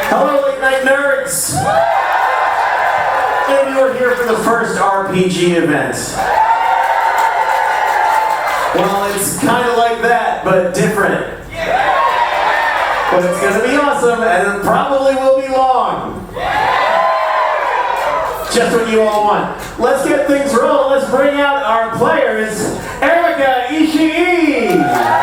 Hello, late night nerds! Maybe you were here for the first RPG event. Well, it's kind of like that, but different. But it's gonna be awesome, and it probably will be long. Just what you all want. Let's get things rolling. Let's bring out our players, Erika, Ishii.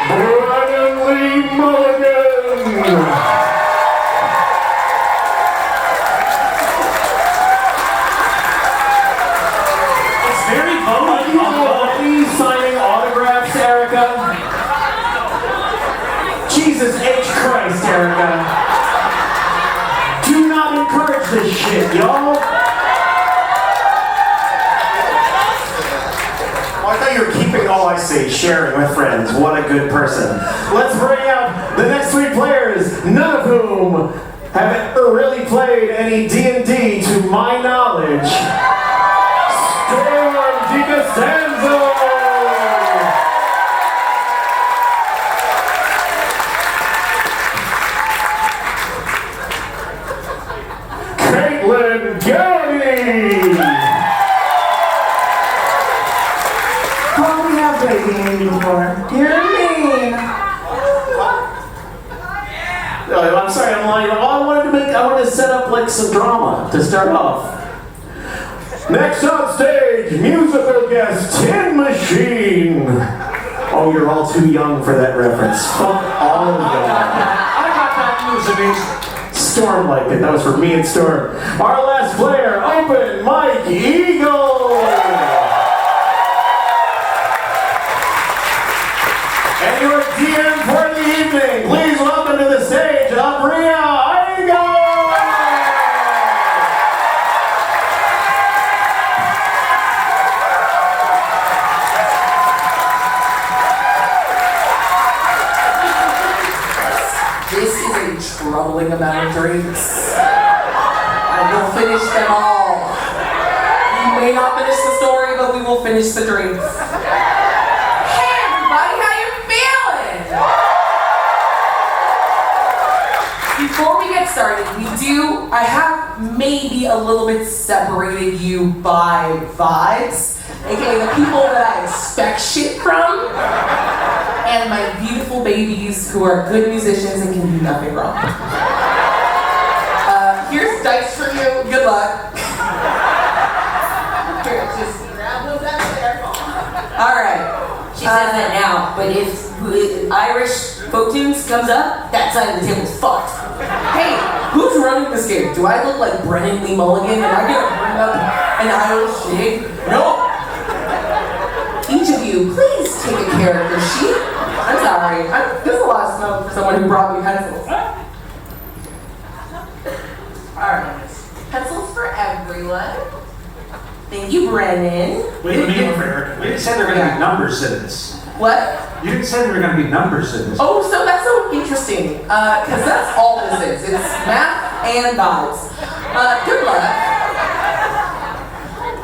Brennan Mulligan. Signing autographs, Erika? Jesus H. Christ, Erika. Do not encourage this shit, y'all. Oh, I thought you were keeping all I say, sharing with friends. What a good person. Let's bring out the next three players, none of whom have really played any D&D to my knowledge. DiConstanzo! Gowdey! Oh, we have baby before. You're mean. I'm sorry, I'm lying. I wanted to set up like some drama to start off. Next on stage, musical guest, Tin Machine. Oh, you're all too young for that reference. Fuck all of you. I got that music. Storm liked it. That was for me and Storm. Our last player, Open Mike Eagle. And your DM for the evening, please welcome to the stage, Aabria Iyengar. This is a troubling amount of drinks. I will finish them all. We may not finish the story, but we will finish the drinks. Hey everybody, how you feeling? Before we get started, I have maybe a little bit separated you by vibes, aka the people that I expect shit from, and my beautiful babies who are good musicians and can do nothing wrong. Here's dice for you. Good luck. Here, just grab those out there. All right. She says that now, but if Irish folk tunes comes up, that side of the table's fucked. Hey, who's running this game? Do I look like Brennan Mulligan? Am I gonna bring up an Irish shig? Nope. Each of you, please take a character sheet. I'm sorry. There's a lot of smoke for someone who brought me pencils. Alright. Pencils for everyone. Thank you, Brennan. Wait, let me go for Erika. We didn't say there were going to be numbers in this. What? You didn't say there were going to be numbers in this. Oh, so that's so interesting. Because that's all this is. It's math and vibes. Good luck.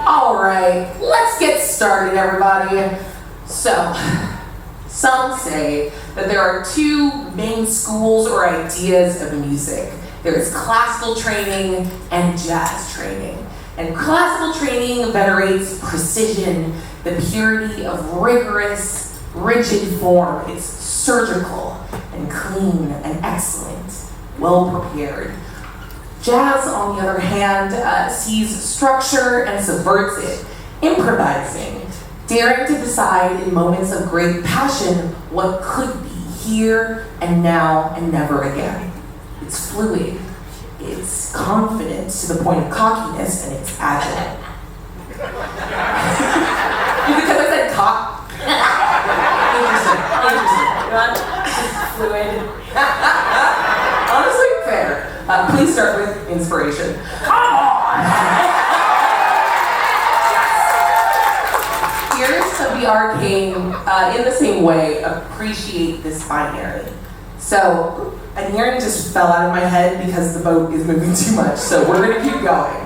Alright, let's get started, everybody. So, some say that there are two main schools or ideas of music. There's classical training and jazz training. And classical training venerates precision, the purity of rigorous, rigid form. It's surgical and clean and excellent, well prepared. Jazz, on the other hand, sees structure and subverts it, improvising, daring to decide in moments of great passion what could be here and now and never again. It's fluid, it's confident to the point of cockiness, and it's agile. Because I said cock. Interesting. Fluid. Honestly, fair. Please start with inspiration. Come on! Here's to the arcane, in the same way, appreciate this binary. So, an earring just fell out of my head because the boat is moving too much, so we're gonna keep going.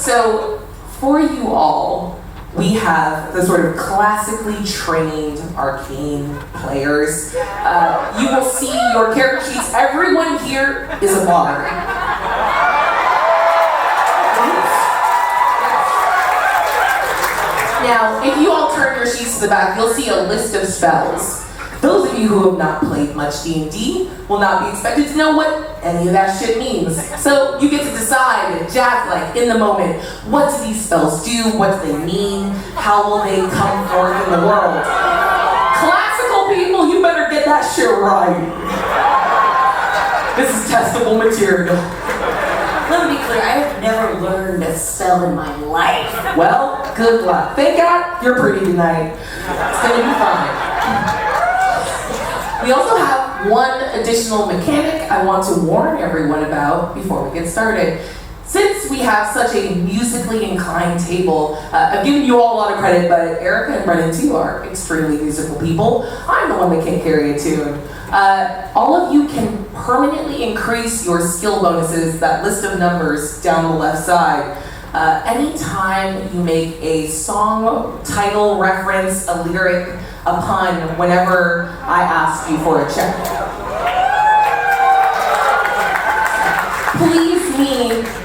So, for you all, we have the sort of classically trained arcane players. You will see your character sheets. Everyone here is a bard. Now, if you all turn your sheets to the back, you'll see a list of spells. Those of you who have not played much D&D will not be expected to know what any of that shit means. So you get to decide, Jack, in the moment, what do these spells do? What do they mean? How will they come forth in the world? Classical people, you better get that shit right. This is testable material. Let me be clear, I have never learned a spell in my life. Well, good luck. Thank God you're pretty tonight. It's gonna be fine. We also have one additional mechanic I want to warn everyone about before we get started. Since we have such a musically inclined table, I've given you all a lot of credit, but Erika and Brennan too are extremely musical people. I'm the one that can't carry a tune. All of you can permanently increase your skill bonuses, that list of numbers down the left side. Anytime you make a song title reference, a lyric, a pun, whenever I ask you for a check.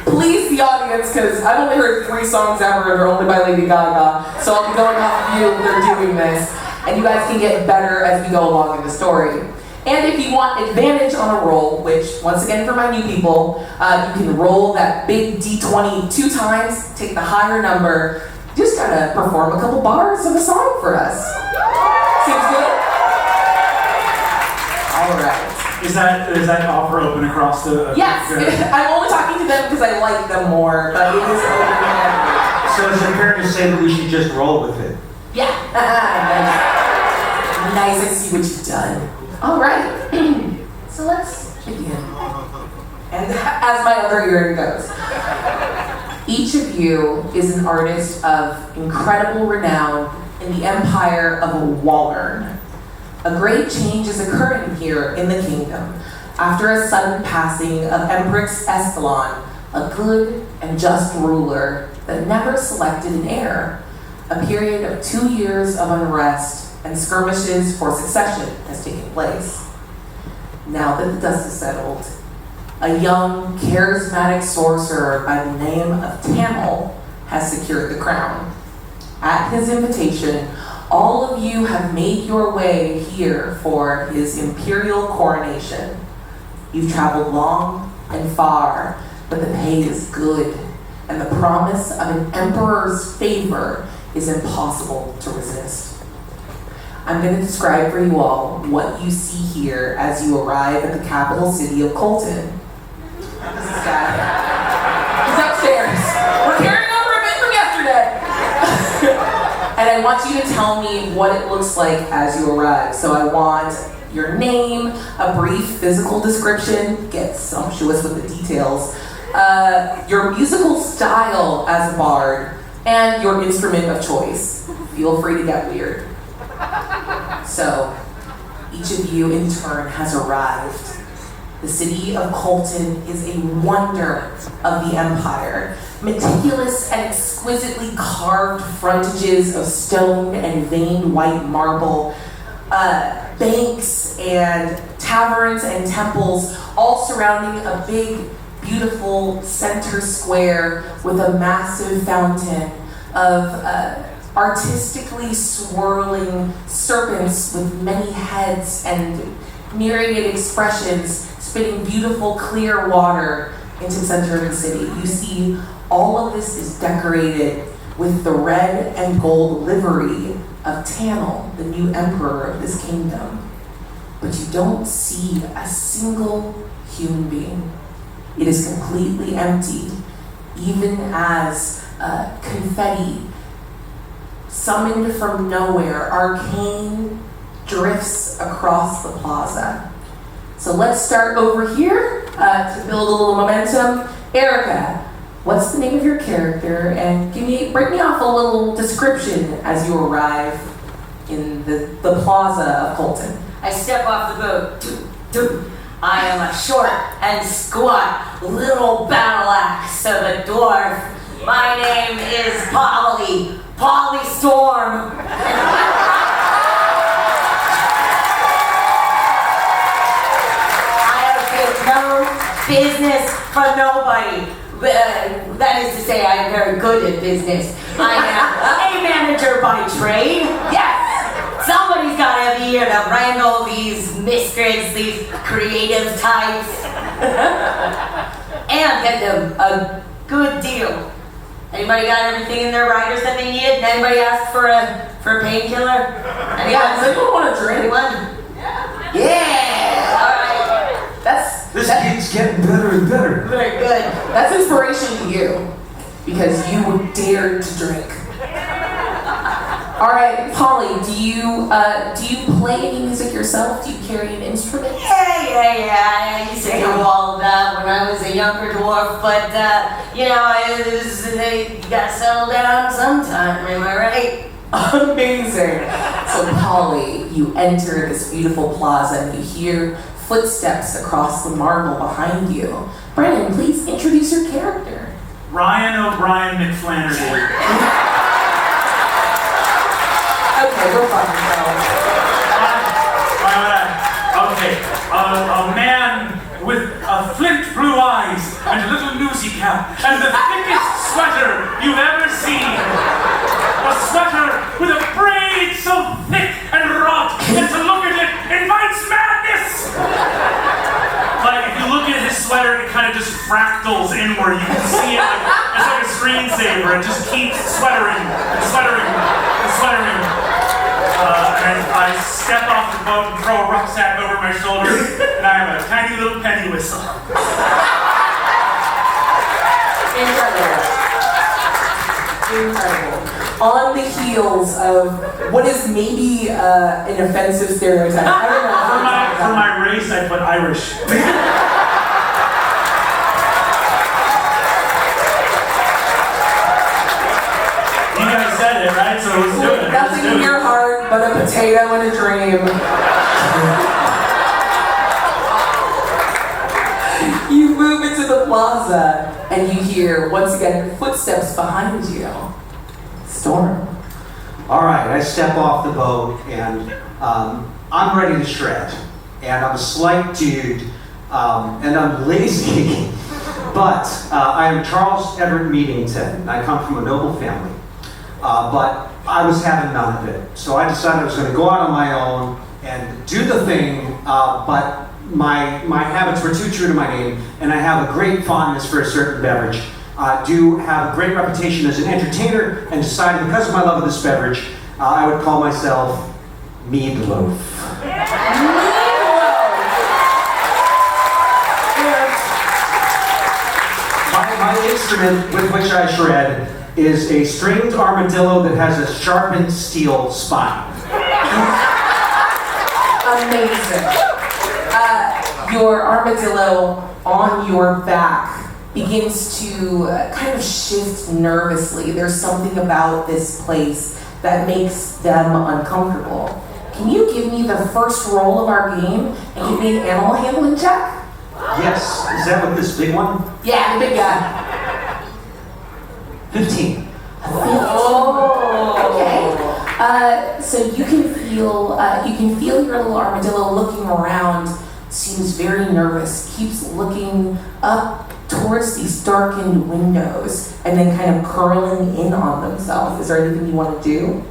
Please the audience, because I've only heard 3 songs ever and they're only by Lady Gaga, so I'll be going off of you if they're doing this, and you guys can get better as we go along in the story. And if you want advantage on a roll, which, once again, for my new people, you can roll that big D20 2 times, take the higher number, just gotta perform a couple bars of a song for us. Seems good? All right. Is that offer open across the... Yes, I'm only talking to them because I like them more, but it is open to everyone. So is it fair to say that we should just roll with it? Yeah. Nice, I see what you've done. All right, so let's begin. And as my other earring goes, each of you is an artist of incredible renown in the empire of Wallern. A great change is occurring here in the kingdom after a sudden passing of Empress Escalon, a good and just ruler that never selected an heir. A period of 2 years of unrest and skirmishes for succession has taken place. Now that the dust is settled, a young, charismatic sorcerer by the name of Tamil has secured the crown. At his invitation, all of you have made your way here for his imperial coronation. You've traveled long and far, but the pay is good, and the promise of an emperor's favor is impossible to resist. I'm going to describe for you all what you see here as you arrive at the capital city of Colton. This is Dad. He's upstairs. We're carrying over a bit from yesterday. And I want you to tell me what it looks like as you arrive. So I want your name, a brief physical description, get sumptuous with the details, your musical style as a bard, and your instrument of choice. Feel free to get weird. So, each of you in turn has arrived. The city of Colton is a wonder of the empire. Meticulous and exquisitely carved frontages of stone and veined white marble, banks and taverns and temples, all surrounding a big, beautiful center square with a massive fountain of artistically swirling serpents with many heads and myriad expressions, spitting beautiful, clear water into the center of the city. You see, all of this is decorated with the red and gold livery of Tamil, the new emperor of this kingdom. But you don't see a single human being. It is completely empty, even as confetti summoned from nowhere, arcane, drifts across the plaza. So let's start over here to build a little momentum. Erika, what's the name of your character? And break me off a little description as you arrive in the plaza of Colton. I step off the boat. Doop, doop. I am a short and squat little battle axe of a dwarf My name is Polly Storm. I have no business for nobody. That is to say, I am very good at business. I am a manager by trade. Yes! Somebody's got to be here to wrangle these miscreants, these creative types, and get them a good deal. Anybody got everything in their riders that they need? Anybody ask for a painkiller? Yeah, does anyone want a drink? Anyone? Yeah! All right. This keeps getting better and better. Very good. That's inspiration to you, because you dared to drink. All right, Polly, do you play any music yourself? Do you carry an instrument? Yeah. I used to do all of that when I was a younger dwarf, but you gotta settle down sometime, am I right? Amazing. So, Polly, you enter this beautiful plaza and you hear footsteps across the marble behind you. Brennan, please introduce your character. Ryan O'Brien McFlannery. Okay, go fucking go. Okay, a man with flint blue eyes and a little newsy cap and the thickest sweater you've ever seen. A sweater with a braid so thick and wrought that to look at it invites madness. Like if you look at his sweater, it kind of just fractals inward. You can see it it's like a screensaver. It just keeps sweatering and sweatering and sweatering. And I step off the boat and throw a rucksack over my shoulder, and I have a tiny little penny whistle. Incredible. On the heels of what is maybe an offensive stereotype. I don't know. For my race, I put Irish. You guys said it, right? So let's do it. Nothing in your heart but a potato and a dream. You move into the plaza and you hear, once again, footsteps behind you. Storm. All right, I step off the boat and I'm ready to shred. And I'm a slight dude and I'm lazy, but I am Charles Everett Meadington and I come from a noble family. But I was having none of it. So I decided I was going to go out on my own and do the thing, but my habits were too true to my name, and I have a great fondness for a certain beverage. I do have a great reputation as an entertainer, and decided because of my love of this beverage, I would call myself Meatloaf. My instrument with which I shred is a stringed armadillo that has a sharpened steel spine. Amazing. Your armadillo on your back begins to kind of shift nervously. There's something about this place that makes them uncomfortable. Can you give me the first roll of our game and give me an animal handling check? Yes, is that what this big one? Yeah, the big guy. 15. Oh, okay. So you can feel your little armadillo looking around. Seems very nervous. Keeps looking up towards these darkened windows, and then kind of curling in on themselves. Is there anything you want to do?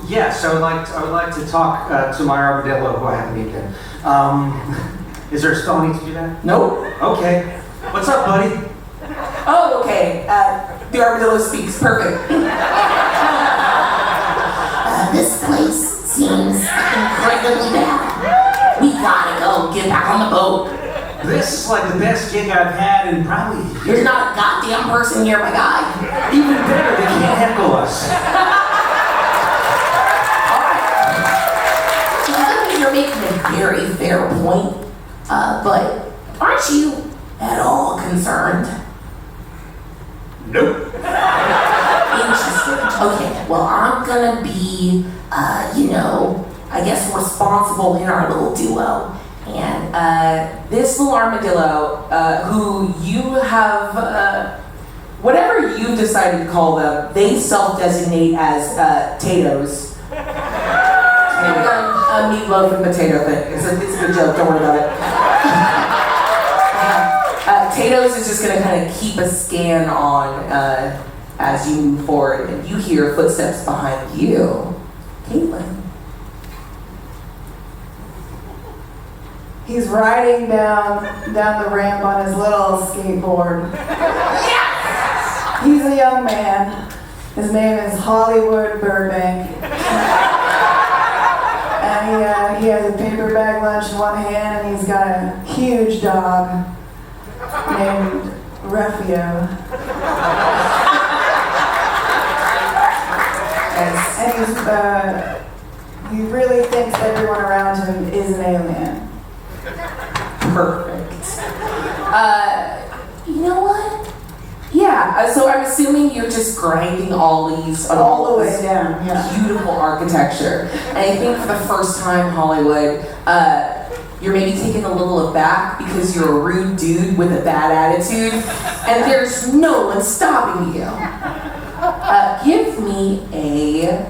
Yes, I would like to talk to my armadillo who I haven't met yet. Is there a spell I need to do that? Nope. Okay. What's up, buddy? Oh, okay. The armadillo speaks. Perfect. This place seems incredibly bad. We gotta go. Get back on the boat. This is like the best gig I've had in probably years. There's not a goddamn person here, my guy. Even better, they can't heckle us. You're making a very fair point, but aren't you at all concerned? Nope. Interesting. Okay, well, I'm gonna be, I guess responsible in our little duo. And this little armadillo, who you have, whatever decided to call them. They self-designate as Tatoes. A meatloaf and potato thing. It's a good joke, don't worry about it. Tatoes is just gonna kind of keep a scan on as you move forward, and you hear footsteps behind you. Caitlin. He's riding down the ramp on his little skateboard. Yes! He's a young man. His name is Hollywood Burbank. And he has a paper bag lunch in one hand, and he's got a huge dog named Refio. And he really thinks everyone around him is an alien. Perfect. You know what? Yeah, so I'm assuming you're just grinding ollies on All the way this down, yeah. beautiful architecture. And I think for the first time, Hollywood, you're maybe taken a little aback because you're a rude dude with a bad attitude, and there's no one stopping you. Give me a...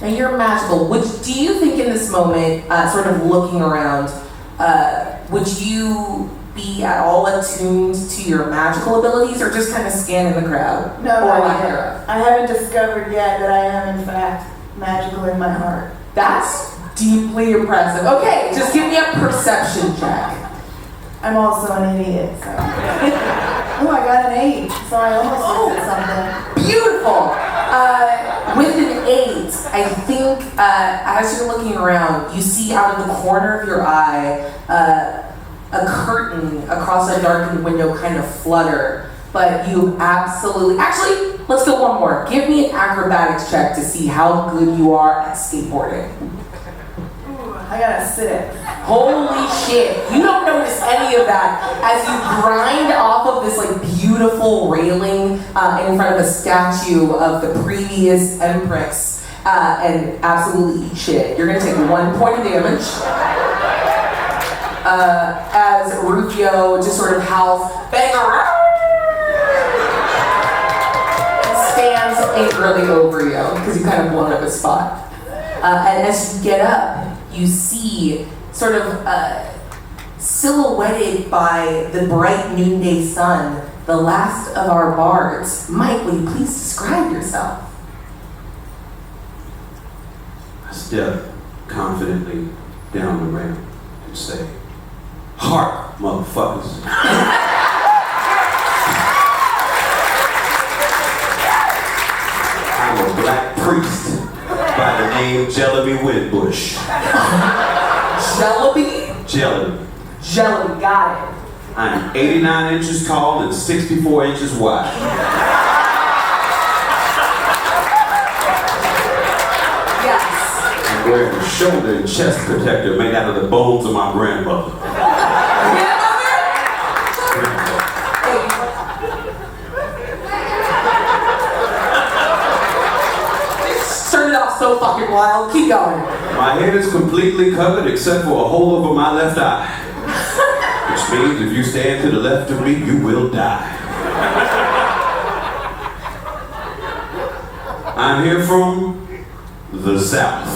Now you're magical. Do you think in this moment, sort of looking around, would you be at all attuned to your magical abilities, or just kind of scanning the crowd? No, or not lack yet. thereof? I haven't discovered yet that I am in fact magical in my heart. That's deeply impressive. Okay, just give me a perception check. I'm also an idiot, so. Oh, I got an 8, so I almost looked at something. Beautiful. With an 8, I think as you're looking around, you see out of the corner of your eye a curtain across a darkened window kind of flutter, but you absolutely... Actually, let's go one more. Give me an acrobatics check to see how good you are at skateboarding. I got a 6. Holy shit, you don't notice any of that as you grind off of this like beautiful railing in front of a statue of the previous Empress and absolutely eat shit. You're gonna take 1 point of damage as Rufio just sort of howls, bang around, and stands angrily over you because you kind of blown up his spot. And as you get up, you see sort of silhouetted by the bright noonday sun, the last of our bards. Mike, will you please describe yourself? I step confidently down the ramp and say, "Hark, motherfuckers." I'm a black priest by the name Jellyby Windbush. Jellyby? Jellyby, got it. I'm 89 inches tall and 64 inches wide. Yes. I'm wearing a shoulder and chest protector made out of the bones of my grandmother. Started off so fucking wild. Keep going. My head is completely covered except for a hole over my left eye. Which means if you stand to the left of me, you will die. I'm here from the South.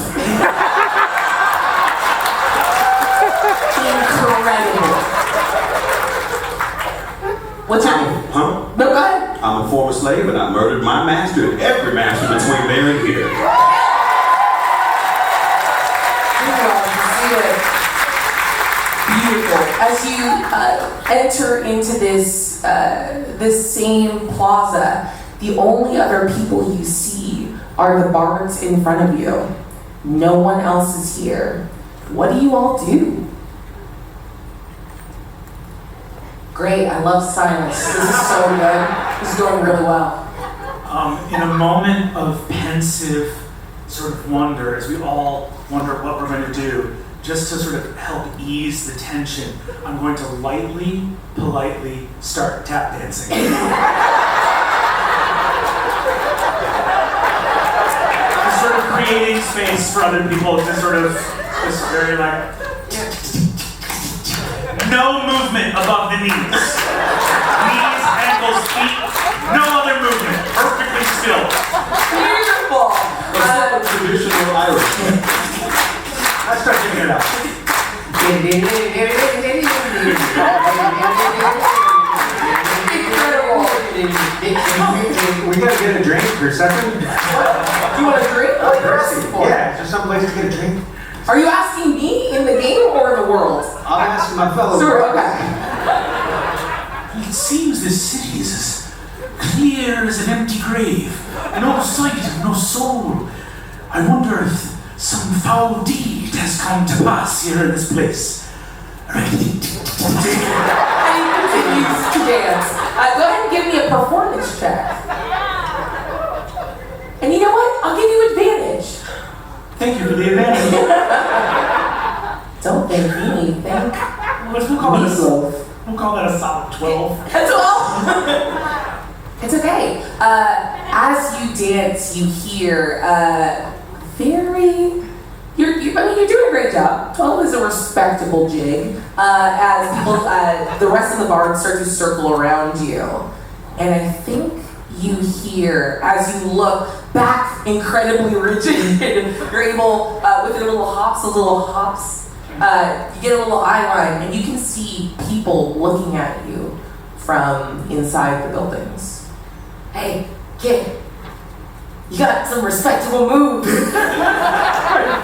Incredible. What's your name? Huh? No, go ahead. I'm a former slave and I murdered my master and every master between there and here. Beautiful. As you enter into this same plaza, the only other people you see are the bards in front of you. No one else is here. What do you all do? Great, I love silence. This is so good. This is going really well. In a moment of pensive sort of wonder, as we all wonder what we're going to do, just to sort of help ease the tension, I'm going to lightly, politely start tap dancing. Just sort of creating space for other people to sort of just very like, no movement above the knees. Knees, ankles, feet, Irish. Let's start giving it up. We gotta get a drink for a second. You want a drink? What are you asking for? Yeah, is there some place to get a drink? Are you asking me in the game or the world? I'm asking my fellow Sure, brothers. okay. It seems this city is as clear as an empty grave. No sight, no soul. I wonder if some foul deed has come to pass here in this place. And he continues to dance. Go ahead and give me a performance check. And you know what? I'll give you advantage. Thank you for the advantage. Don't thank me, thank We'll call it myself. we'll call that a solid 12. That's all. It's okay. As you dance, you hear you're doing a great job. 12 is a respectable jig. As people, the rest of the bards start to circle around you, and I think you hear as you look back, incredibly rigid. You're able, with your little hops, you get a little eye line, and you can see people looking at you from inside the buildings. Hey, kid, you got some respectable moves.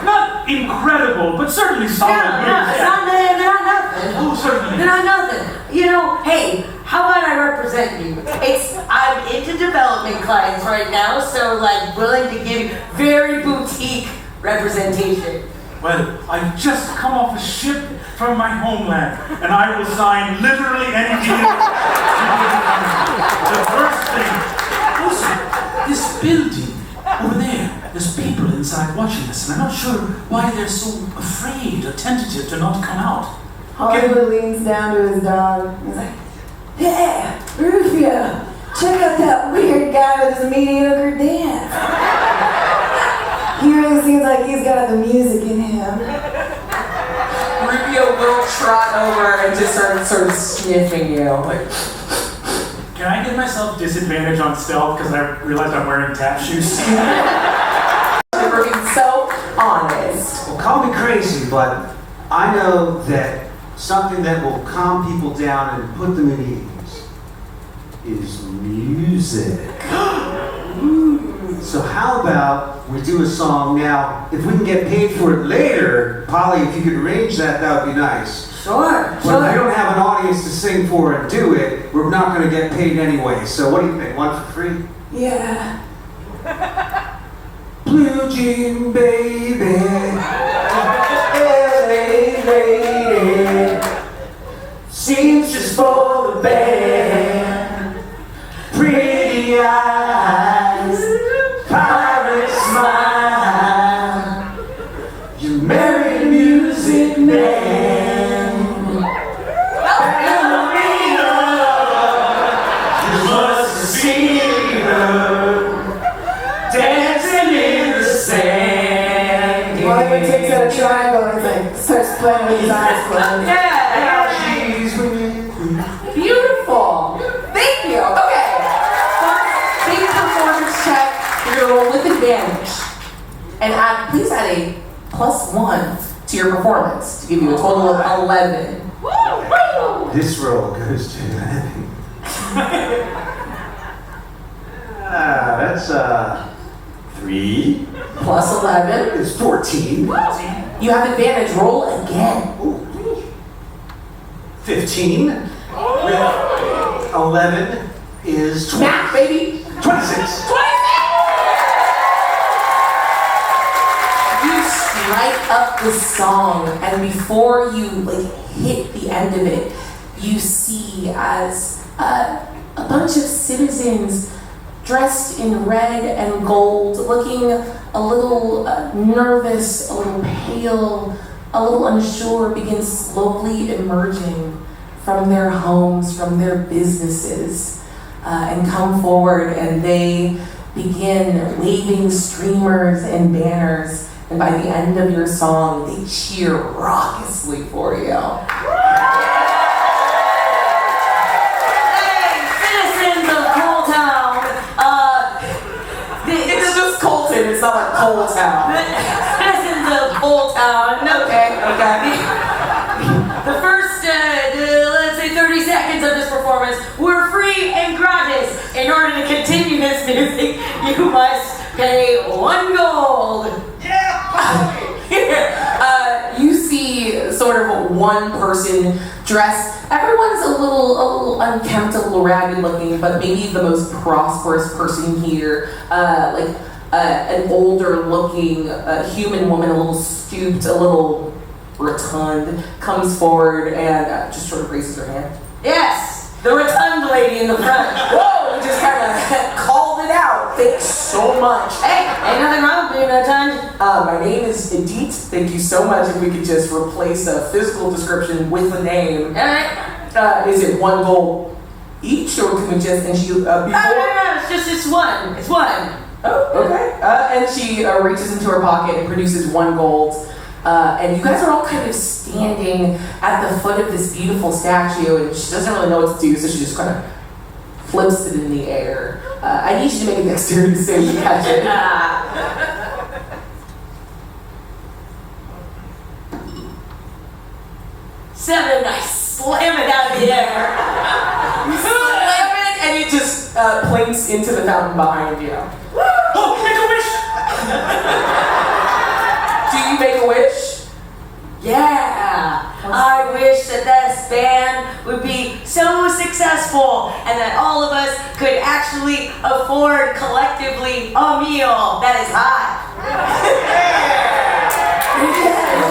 Not incredible, but certainly solid. They're not nothing. Oh, certainly. They're not nothing. You know, hey, how about I represent you? I'm into development clients right now, so like willing to give you very boutique representation. Well, I've just come off a ship from my homeland, and I will sign literally any deal. The first thing, also, this building over there, there's people inside watching us, and I'm not sure why they're so afraid or tentative to not come out. Hollywood leans down to his dog. He's like, "Yeah, Rufio, check out that weird guy with his mediocre dance. He really seems like he's got the music in him." Rufio will trot over and just start sort of sniffing you. Like, Can I give myself disadvantage on stealth because I realized I'm wearing tap shoes? for being so honest. Well, call me crazy, but I know that something that will calm people down and put them at ease is music. So how about we do a song now? If we can get paid for it later, Polly, if you could arrange that, that would be nice. Sure. But if we don't have an audience to sing for and do it, we're not going to get paid anyway. So what do you think? One for free? Yeah. Blue Jean baby, LA lady, seems just for the band. Pretty eyes, pirate smile. You married a music man. Ballerina, you must have seen her dancing in the sand. Mulligan takes out a triangle and he's like, starts playing with his eyes closed. Yeah. She's with me. Beautiful. Thank you. Okay. First, big performance check. You're gonna roll with advantage, and please add a +1 to your performance to give you a total of 11. This roll goes to 11. That's 3. +11. It's 14. You have advantage. Roll again. 15. 11 is 20. Math, baby. 26. 26. You strike up the song, and before you hit the end of it, you see as a bunch of citizens dressed in red and gold, looking a little nervous, a little pale, a little unsure, begin slowly emerging from their homes, from their businesses, and come forward, and they begin waving streamers and banners, and by the end of your song, they cheer raucously for you. Citizens of Coal Town, It's just Colton, it's not like Coal Town. whole town. Okay. The first, let's say 30 seconds of this performance were free and gratis. In order to continue this music, you must pay 1 gold. You see sort of one person dressed. Everyone's a little unkempt, a little ragged looking, but maybe the most prosperous person here, an older looking human woman, a little stooped, a little rotund, comes forward and just sort of raises her hand. Yes, the rotund lady in the front. Whoa! Just kind of called it out. Thanks so much. Hey, ain't nothing wrong with being rotund. My name is Edith. Thank you so much. If we could just replace a physical description with the name. All right. Is it 1 gold each, or can we just, and she, before? No, it's one. It's one. Oh, okay. And she reaches into her pocket and produces 1 gold. And you guys are all kind of standing at the foot of this beautiful statue, and she doesn't really know what to do, so she just kind of flips it in the air. I need you to make a dexterity save to catch it. 7, I slam it out of the air. You slam it, and it just plinks into the fountain behind you. Oh, make a wish! Do you make a wish? Yeah. I wish that this band would be so successful and that all of us could actually afford collectively a meal that is hot.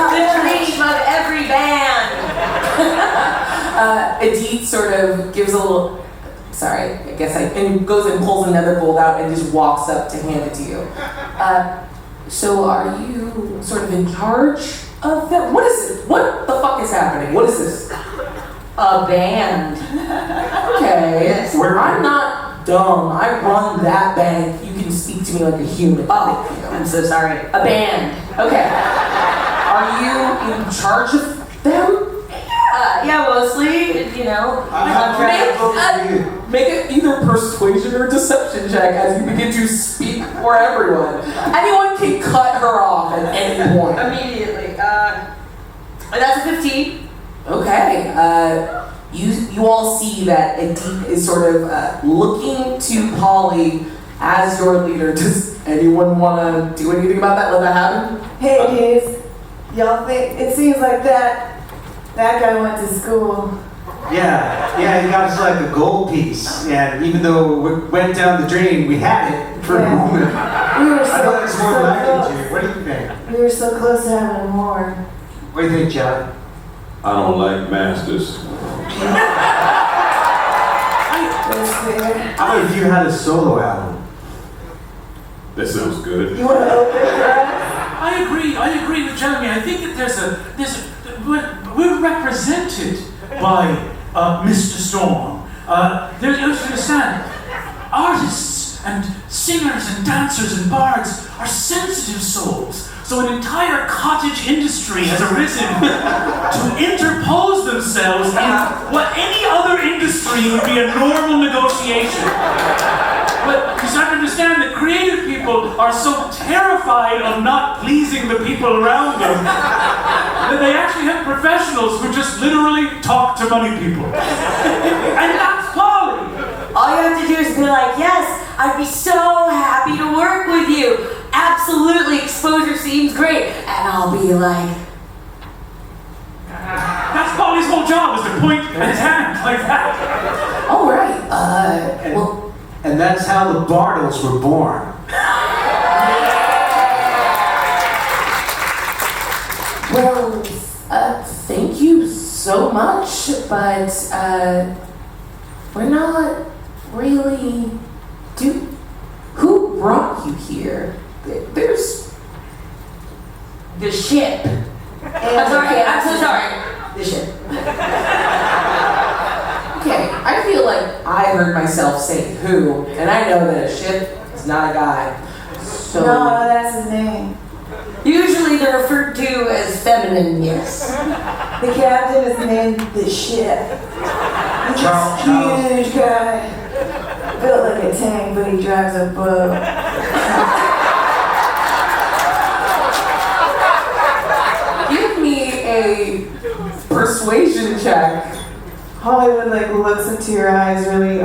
The dream of every band. Edith sort of gives a little, and goes and pulls another gold out and just walks up to hand it to you. So are you sort of in charge of that? What is it? What the fuck is happening? What is this? A band. Okay, I'm not dumb. I run that bank. You can speak to me like a human. Oh, I'm so sorry. A band. Okay. Are you in charge of them? Yeah, mostly, Make it either persuasion or deception check as you begin to speak for everyone. Anyone can cut her off at any point. Immediately. That's a 15. Okay. You all see that Edith is sort of looking to Polly as your leader. Does anyone want to do anything about that? Let that happen? Hey dudes, y'all think it seems like that guy went to school. Yeah, he got us like a gold piece, and even though it went down the drain, we had it for a moment. We were I thought it was more so than close. you. What do you think? We were so close to having more. What do you think, John? I don't like masters. That's fair. How about if you had a solo album? That sounds good. You want to open for us? I agree with Jeremy. I think that we're represented by Mr. Storm. You understand, artists and singers and dancers and bards are sensitive souls. So an entire cottage industry has arisen to interpose themselves in what any other industry would be a normal negotiation. But you have to understand that creative people are so terrified of not pleasing the people around them that they actually have professionals who just literally talk to money people. And that's Polly. All you have to do is be like, yes, I'd be so happy to work with you. Absolutely, exposure seems great. And I'll be like, That's Polly's whole job, is to point at his hand like that. All right. And that's how the Bartles were born. Well, thank you so much, but we're not really. Who brought you here? There's the ship. I'm so sorry. The ship. Okay, I feel like I heard myself say who, and I know that a ship is not a guy. So No, that's his name. Usually they're referred to as feminine, yes. The captain is named the ship. He's Charles. a huge guy. Built like a tank, but he drives a boat. persuasion check. Hollywood like looks into your eyes really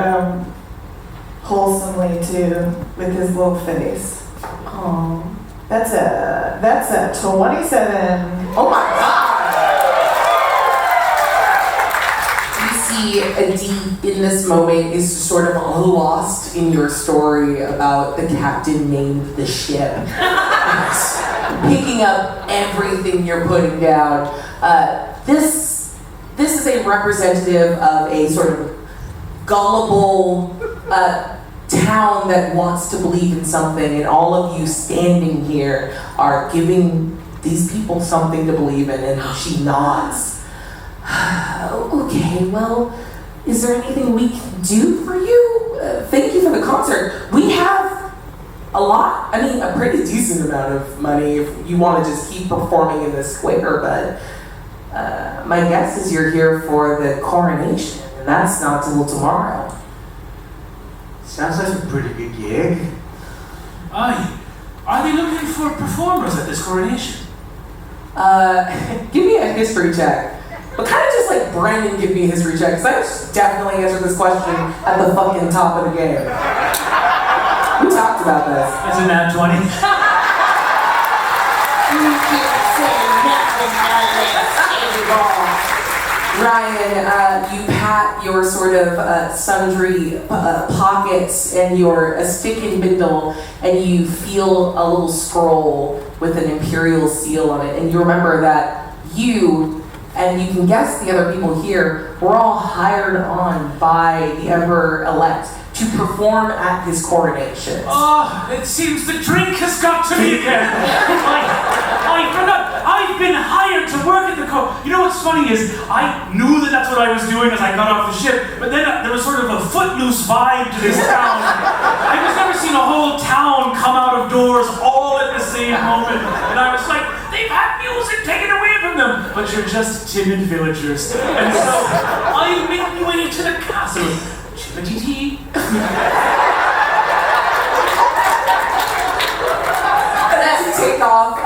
wholesomely too, with his little face. Oh, That's a 27. oh my God! You see, Adi in this moment is sort of lost in your story about the captain named the ship, picking up everything you're putting down. This is a representative of a sort of gullible town that wants to believe in something, and all of you standing here are giving these people something to believe in, and she nods. Okay, well, is there anything we can do for you? Thank you for the concert. We have a lot, a pretty decent amount of money if you want to just keep performing in the square, but my guess is you're here for the coronation, and that's not till tomorrow. Sounds like a pretty good gig. Aye. Are they looking for performers at this coronation? Give me a history check. But kind of just like Brennan give me a history check, because I just definitely answered this question at the fucking top of the game. We talked about this. That's a nat 20. Ryan, you pat your sort of sundry pockets and your stick and bindle, and you feel a little scroll with an imperial seal on it, and you remember that you, and you can guess the other people here, were all hired on by the Emperor-elect to perform at his coronation. Oh, it seems the drink has got to me again. I forgot. I've been hired to work at the You know what's funny is I knew that that's what I was doing as I got off the ship, but then there was sort of a footloose vibe to this town. I just never seen a whole town come out of doors all at the same moment, and I was like, they've had music taken away from them, but you're just timid villagers. And so I make my way to the castle. Chippity-tee. As you take off,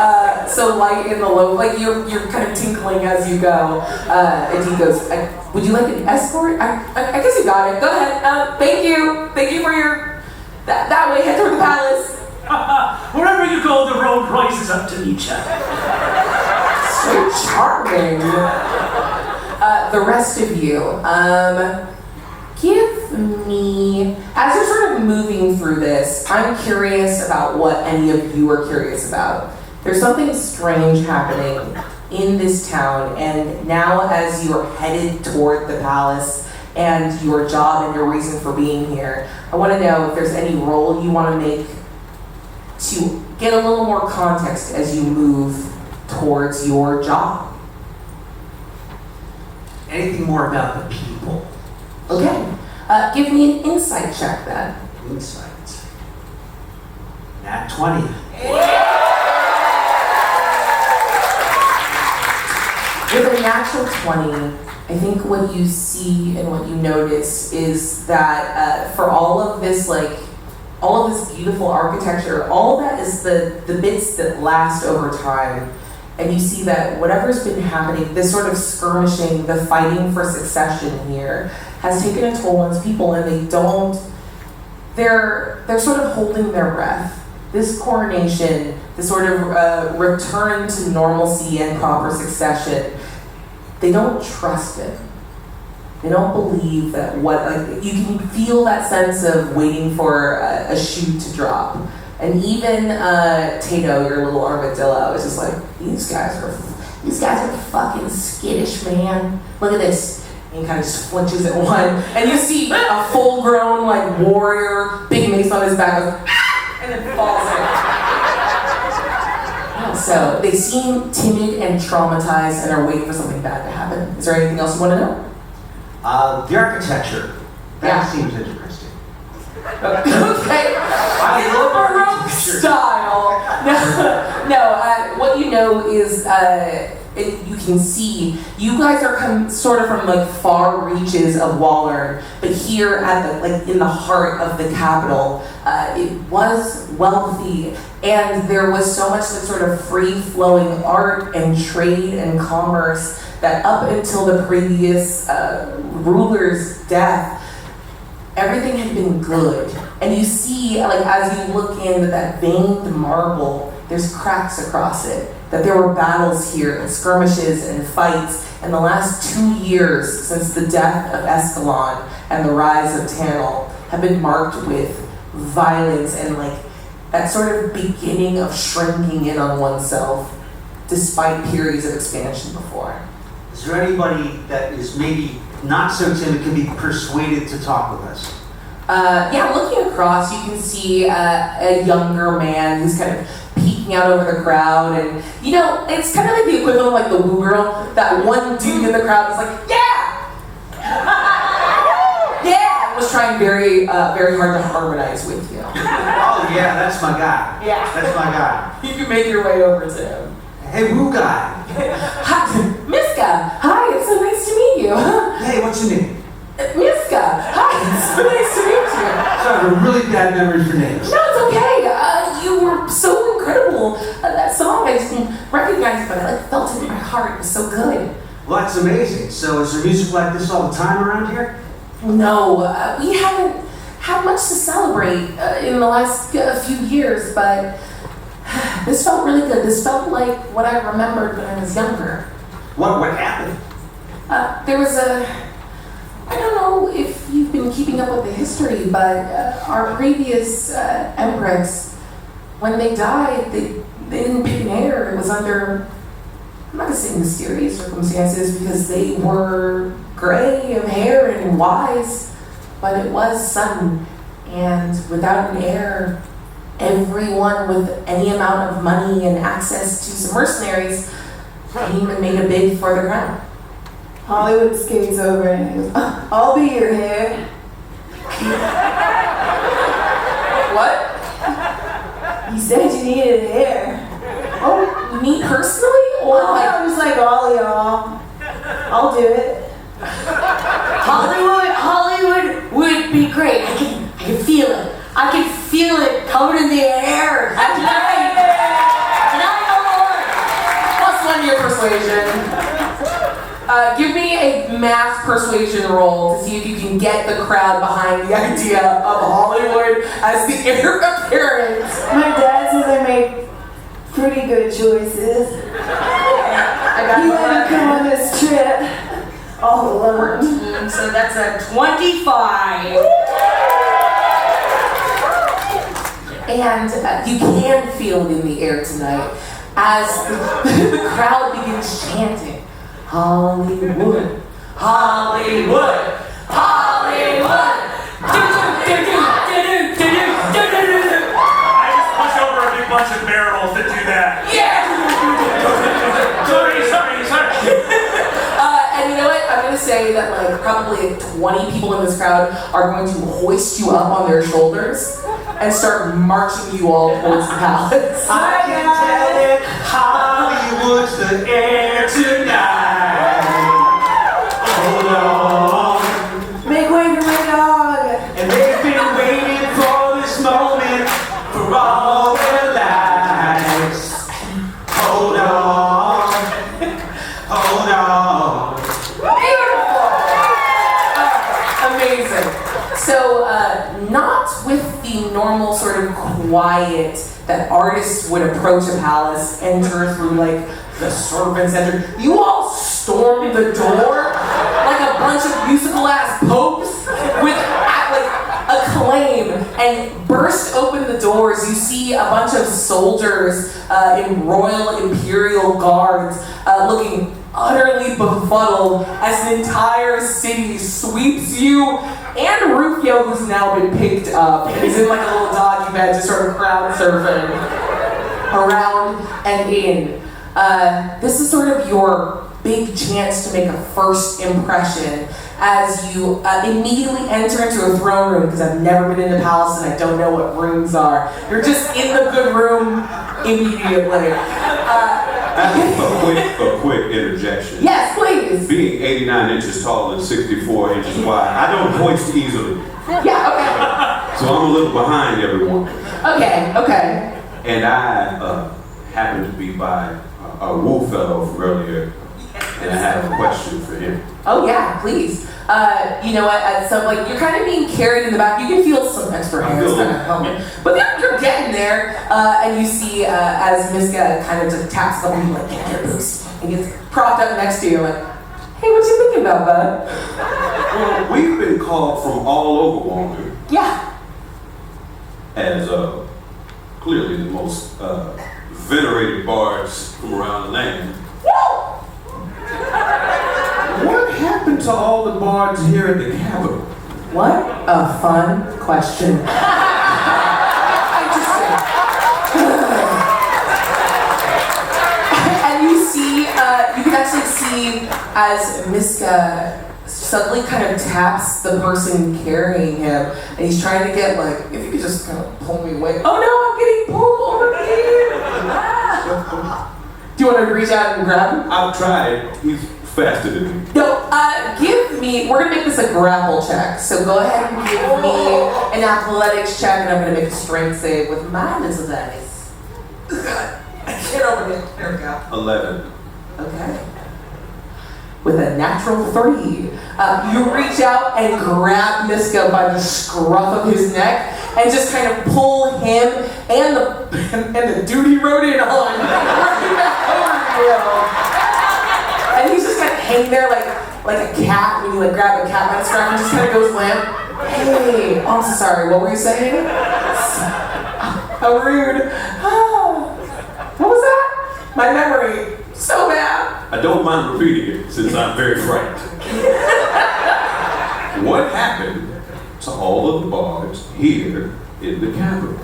so light in the low, like you're kind of tinkling as you go. And he goes, "Would you like an escort? I guess you got it. Go ahead. Thank you for your that way. Head toward the palace." Wherever you go, the road rises up to meet you. So charming. The rest of you, give me, as you're sort of moving through this, I'm curious about what any of you are curious about. There's something strange happening in this town, and now as you're headed toward the palace and your job and your reason for being here, I want to know if there's any role you want to make to get a little more context as you move towards your job. Anything more about the people? Okay. Give me an insight check then. Insight. Nat 20. With a natural 20, I think what you see and what you notice is that for all of this beautiful architecture, all of that is the bits that last over time. And you see that whatever's been happening, this sort of skirmishing, the fighting for succession here, has taken a toll on people, and they're sort of holding their breath. This coronation, this sort of return to normalcy and proper succession, they don't trust it. They don't believe that you can feel that sense of waiting for a shoe to drop. And even Tato, your little armadillo, is just like, these guys are fucking skittish, man. Look at this. And he kind of just flinches at one. And you see a full-grown, warrior, big mace on his back, goes, ah! And then falls in. So they seem timid and traumatized and are waiting for something bad to happen. Is there anything else you want to know? The architecture. That seems interesting. Okay. I love architecture. Style. No. What you know is, you can see, you guys are sort of from far reaches of Wallern, but here at in the heart of the capital, it was wealthy, and there was so much sort of free-flowing art and trade and commerce that up until the previous ruler's death, everything had been good. And you see, like, as you look in that veined marble, there's cracks across it. That there were battles here, and skirmishes and fights. And the last 2 years since the death of Escalon and the rise of Tanel have been marked with violence and like that sort of beginning of shrinking in on oneself despite periods of expansion before. Is there anybody that is maybe not so timid can be persuaded to talk with us? Yeah, looking across, you can see a younger man who's kind of peeking out over the crowd, and you know, it's kind of like the equivalent of like the woo girl. That one dude in the crowd is like, yeah, yeah, was trying very hard to harmonize with you. Oh yeah, that's my guy. Yeah, that's my guy. You can make your way over to him. Hey, woo guy. Hi, Miska. Hi, it's so nice to meet you. Hey, what's your name? Miska. Hi, it's so nice to meet you. So I have a really bad memory for names. No, it's okay. You were so incredible. That song, I just didn't recognize it, but I like felt it in my heart. It was so good. Well, that's amazing. So is there music like this all the time around here? No, we haven't had much to celebrate in the last few years, but this felt really good. This felt like what I remembered when I was younger. What happened? There was I don't know if you've been keeping up with the history, but our previous empress, when they died, they didn't pick an heir. It was under, I'm not gonna say mysterious circumstances because they were gray of hair and wise, but it was sudden. And without an heir, everyone with any amount of money and access to some mercenaries came and made a bid for the crown. Hollywood skates over and he goes, I'll be your hair. What? You said you needed hair. Oh, me personally? Or Well, like, I was like, all y'all. I'll do it. Hollywood would be great. I can feel it. I can feel it coming in the air. Tonight. +1 your persuasion. Give me a math persuasion roll to see if you can get the crowd behind the idea of Hollywood as the heir apparent. My dad says I make pretty good choices. I got He let me come on this trip all alone. So that's a 25. And you can feel it in the air tonight as the crowd begins chanting, Hollywood, Hollywood, Hollywood. I just push over a big bunch of barrels that do that. Yeah! Sorry. And you know what? I'm gonna say that like probably 20 people in this crowd are going to hoist you up on their shoulders and start marching you all towards the palace. I can tell it, Hollywood's the air tonight. Hold on. Make way for my dog. And they've been waiting for this moment for all their lives. Hold on. Hold on. Beautiful! Amazing. So, not with the normal sort of quiet that artists would approach a palace, enter through like the servants enter. You all stormed the door like a bunch of musical ass popes with like acclaim and burst open the doors. You see a bunch of soldiers in royal imperial guards looking utterly befuddled as an entire city sweeps you and Rufio, who's now been picked up and is in like a little doggy bed just sort of crowd surfing around and in. This is sort of your big chance to make a first impression as you immediately enter into a throne room, because I've never been in the palace and I don't know what rooms are. You're just in the good room immediately. A quick interjection. Yes, please. Being 89 inches tall and 64 inches wide, I don't hoist easily. Yeah, So I'm a little behind everyone. okay. And I happened to be by a woo fellow from earlier. And I have a question for him. Oh yeah, please. You know what? At some like you're kind of being carried in the back. You can feel some extra hands kind of helping, but then you're getting there, and you see as Miska kind of just taps the you like get a boost and gets propped up next to you, like, hey, what you thinking about, bud? Well, we've been called from all over Wonder Yeah. as clearly the most venerated bards from around the land. What happened to all the bards here at the Capitol? What a fun question. Interesting. And you see, you can actually see as Miska suddenly kind of taps the person carrying him, and he's trying to get like, if you could just kind of pull me away. Oh no, I'm getting pulled over here. Ah. Do you want to reach out and grab him? I've tried. He's faster than me. No, give me, we're gonna make this a grapple check. So go ahead and give me an athletics check, and I'm gonna make a strength save with my little dice. I can't open it. There we go. 11. Okay. With a natural 3, you reach out and grab Miska by the scruff of his neck and just kind of pull him and the dude he rode in on right back over you. And he's just kind of hanging there like a cat when you like grab a cat by the scruff and just kind of goes limp. Hey, I'm so sorry. What were you saying? How rude. What was that? My memory. So bad. I don't mind repeating it since I'm very frightened. What happened to all of the bards here in the Capitol?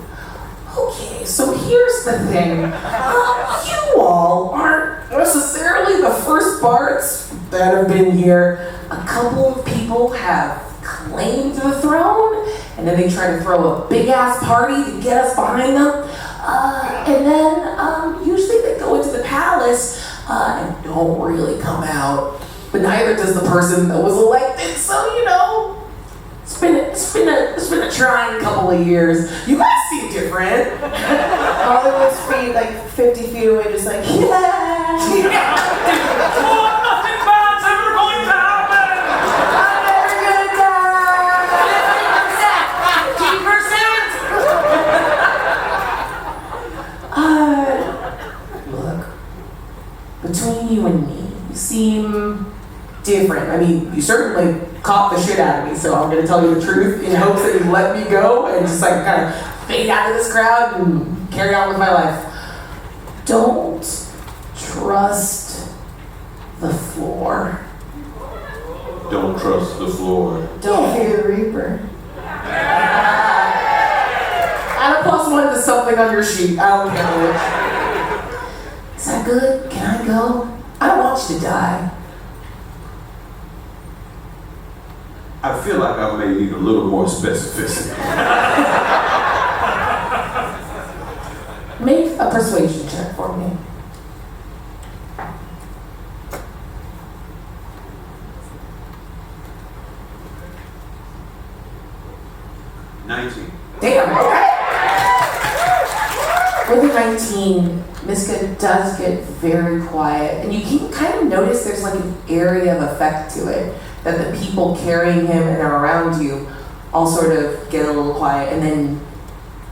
Okay, so here's the thing. You all aren't necessarily the first bards that have been here. A couple of people have claimed the throne, and then they try to throw a big-ass party to get us behind them. And then usually they go into the palace and don't really come out. But neither does the person that was elected. So you know, it's been a trying couple of years. You guys seem different. Hollywood's feet like 50 feet away, just like, yeah. Oh, nothing bad's ever going to happen! I'm never gonna die. Look, between you and me, you seem different. I mean, you certainly caught the shit out of me, so I'm gonna tell you the truth in hopes that you let me go and just like kind of fade out of this crowd and carry on with my life. Don't trust the floor. Don't trust the floor. Don't fear the Reaper. Add a +1 to something on your sheet. I don't care which. Is that good? Can I go? I don't want you to die. I feel like I may need a little more specificity. Make a persuasion check for me. Damn, okay. With a 19, Miska does get very quiet, and you can kind of notice there's like an area of effect to it, that the people carrying him and are around you all sort of get a little quiet, and then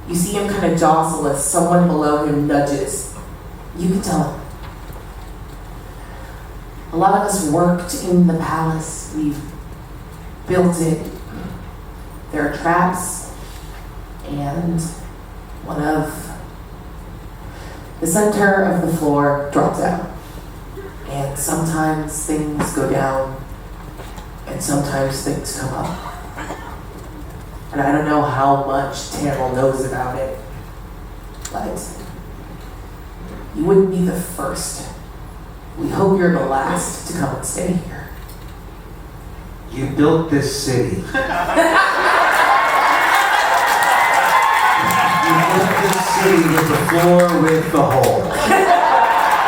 you see him kind of jostle as someone below him nudges. You can tell. A lot of us worked in the palace. We've built it. There are traps, and one of the center of the floor drops out. And sometimes things go down, and sometimes things come up. And I don't know how much Tamil knows about it, but you wouldn't be the first. We hope you're the last to come and stay here. You built this city. You built this city with the floor with the hole.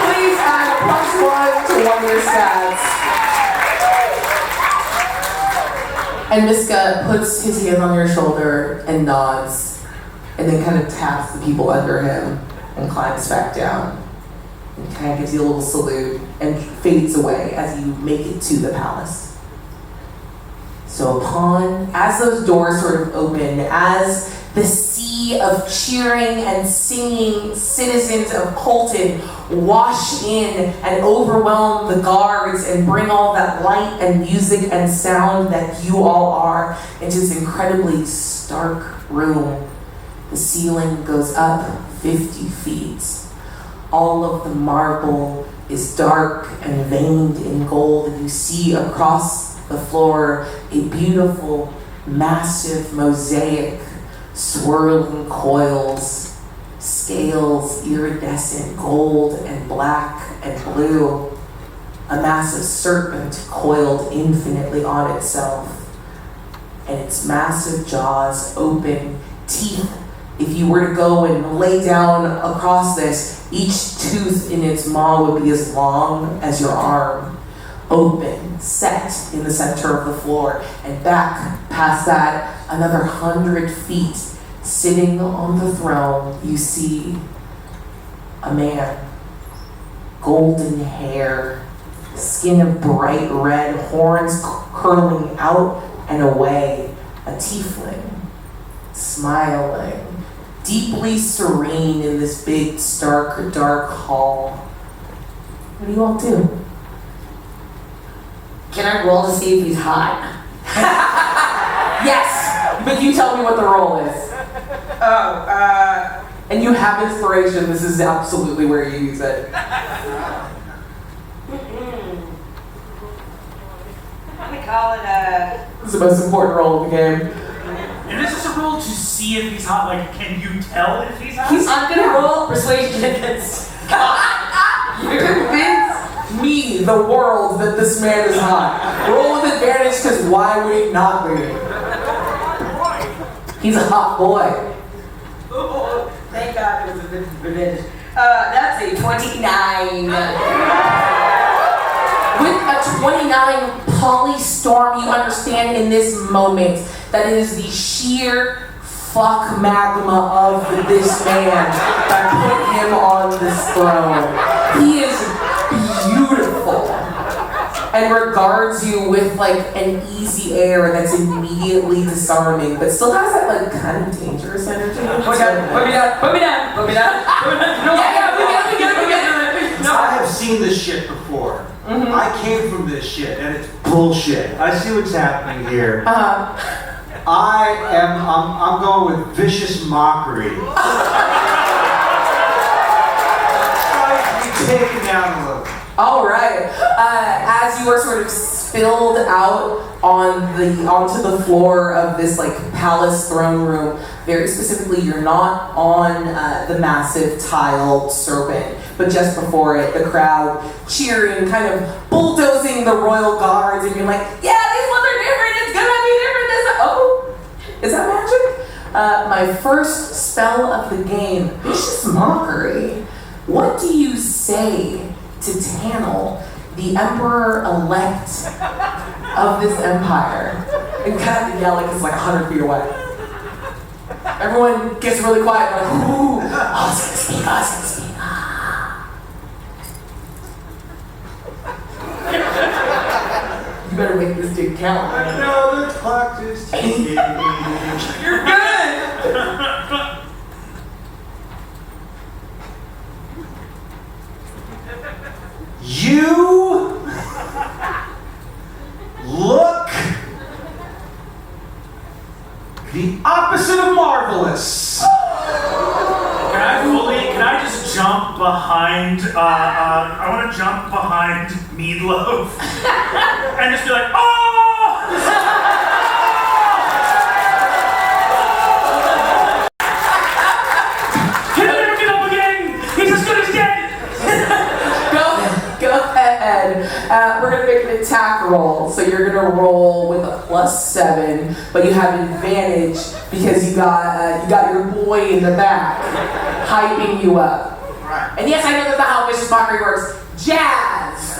Please add +1 to one of your stats. And Miska puts his hand on your shoulder and nods, and then kind of taps the people under him and climbs back down. and kind of gives you a little salute and fades away as you make it to the palace. So as those doors sort of open, as the sea of cheering and singing citizens of Colton wash in and overwhelm the guards and bring all that light and music and sound that you all are into this incredibly stark room, the ceiling goes up 50 feet. All of the marble is dark and veined in gold, and you see across the floor a beautiful, massive mosaic, swirling coils, scales iridescent gold and black and blue, a massive serpent coiled infinitely on itself, and its massive jaws open, teeth. If you were to go and lay down across this, each tooth in its maw would be as long as your arm, open, set in the center of the floor, and back past that, another 100 feet, sitting on the throne, you see a man, golden hair, skin of bright red, horns curling out and away, a tiefling, smiling, deeply serene in this big, stark, dark hall. What do you all do? Can I roll to see if he's hot? Yes, but you tell me what the roll is. And you have inspiration. This is absolutely where you use it. I'm gonna call it It's the most important roll of the game. And this is a roll to see if he's hot. Like, can you tell if he's hot? I'm gonna roll persuasion against God. Convince me, the world, that this man is hot. Roll with advantage, because why would he not be? He's a hot boy. Oh, thank God it was a advantage. That's a 29. With a 29 polystorm, you understand in this moment that it is the sheer fuck magma of this man that put him on this throne. He is beautiful and regards you with like an easy air that's immediately disarming, but still has that like kind of dangerous energy. Put me down. No, we get it. I have seen this shit before. I came from this shit, and it's bullshit. I see what's happening here. I'm going with vicious mockery. Try to be taken down a little. All right. As you are sort of spilled out onto the floor of this like palace throne room, very specifically, you're not on the massive tiled serpent, but just before it, the crowd cheering, kind of bulldozing the royal guards, and you're like, yeah, these ones are different. It's gonna be different. Is that magic? My first spell of the game, vicious mockery. What do you say to Tannel, the emperor-elect of this empire? And kind of yell like it's like 100 feet away. Everyone gets really quiet, like, ooh, I was gonna speak. You better make this dude count. I know the clock is ticking. You're good! You look the opposite of marvelous. Can I just jump behind, I want to jump behind Meatloaf and just be like, oh! Can I never get up again? He's as good as dead! Go ahead. We're gonna make an attack roll. So you're gonna roll with a +7, but you have an advantage because you got your boy in the back hyping you up. Right. And yes, I know that's not how vicious mockery works. Jazz.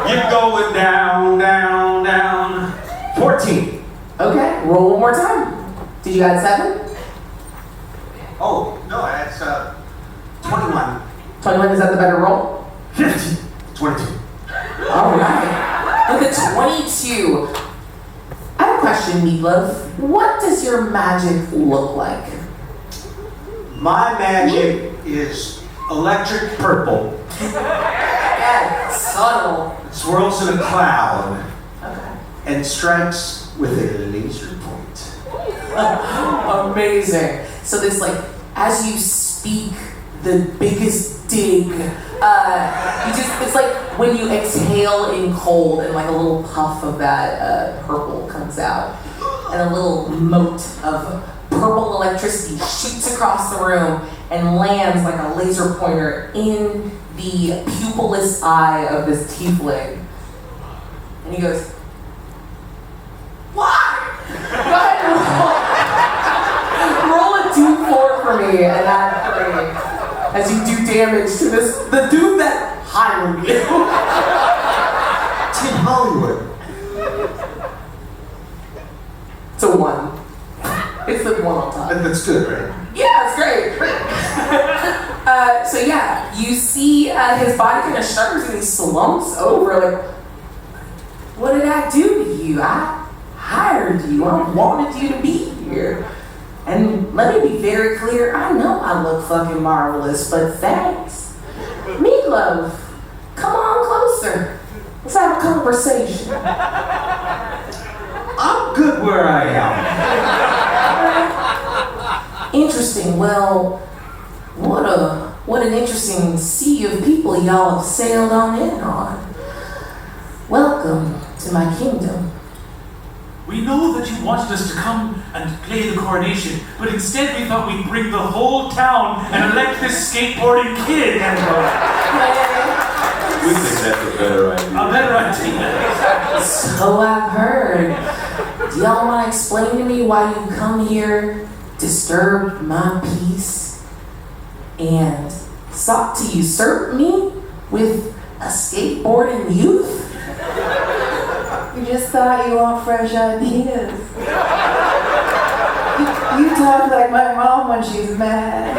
You're going down, down, down. 14. Okay, roll one more time. Did you add 7? Oh, no, that's 21. 21, is that the better roll? 15. 22. All right. With a 22, I have a question, Meatloaf. What does your magic look like? My magic is electric purple. Yeah, subtle. It swirls in a cloud Okay. and strikes with a laser point. Amazing. So this as you speak the biggest dig, it's like when you exhale in cold and like a little puff of that purple comes out and a little mote of purple electricity shoots across the room and lands like a laser pointer in the pupilless eye of this tiefling. And he goes, "Why?" Go ahead and roll a d4 for me and add 3 as you do damage to the dude that hired you. It's in Hollywood. It's a 1. It's the 1 on top. That's good, right? Yeah, it's great. So yeah, you see his body kind of shudders and he slumps over like, "What did I do to you? I hired you. I wanted you to be here. And let me be very clear, I know I look fucking marvelous, but thanks. Meatloaf, come on closer. Let's have a conversation." I'm good where I am. Interesting. Well, what an interesting sea of people y'all have sailed on in on. Welcome to my kingdom. We know that you wanted us to come and play the coronation, but instead we thought we'd bring the whole town and elect this skateboarding kid. We think that's a better idea. A better idea. So I've heard. Do y'all want to explain to me why you come here, disturbed my peace, and sought to usurp me with a skateboarding youth? We just thought you want fresh ideas. You talk like my mom when she's mad.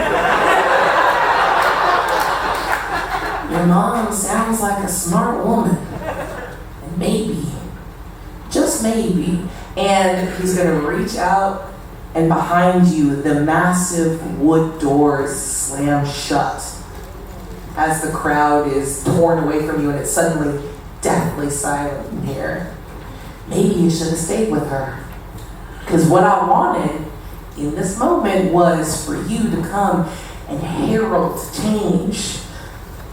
Your mom sounds like a smart woman. And maybe, just maybe, and he's gonna reach out and behind you, the massive wood doors slam shut as the crowd is torn away from you and it's suddenly deathly silent in here. Maybe you should have stayed with her. Because what I wanted in this moment was for you to come and herald change.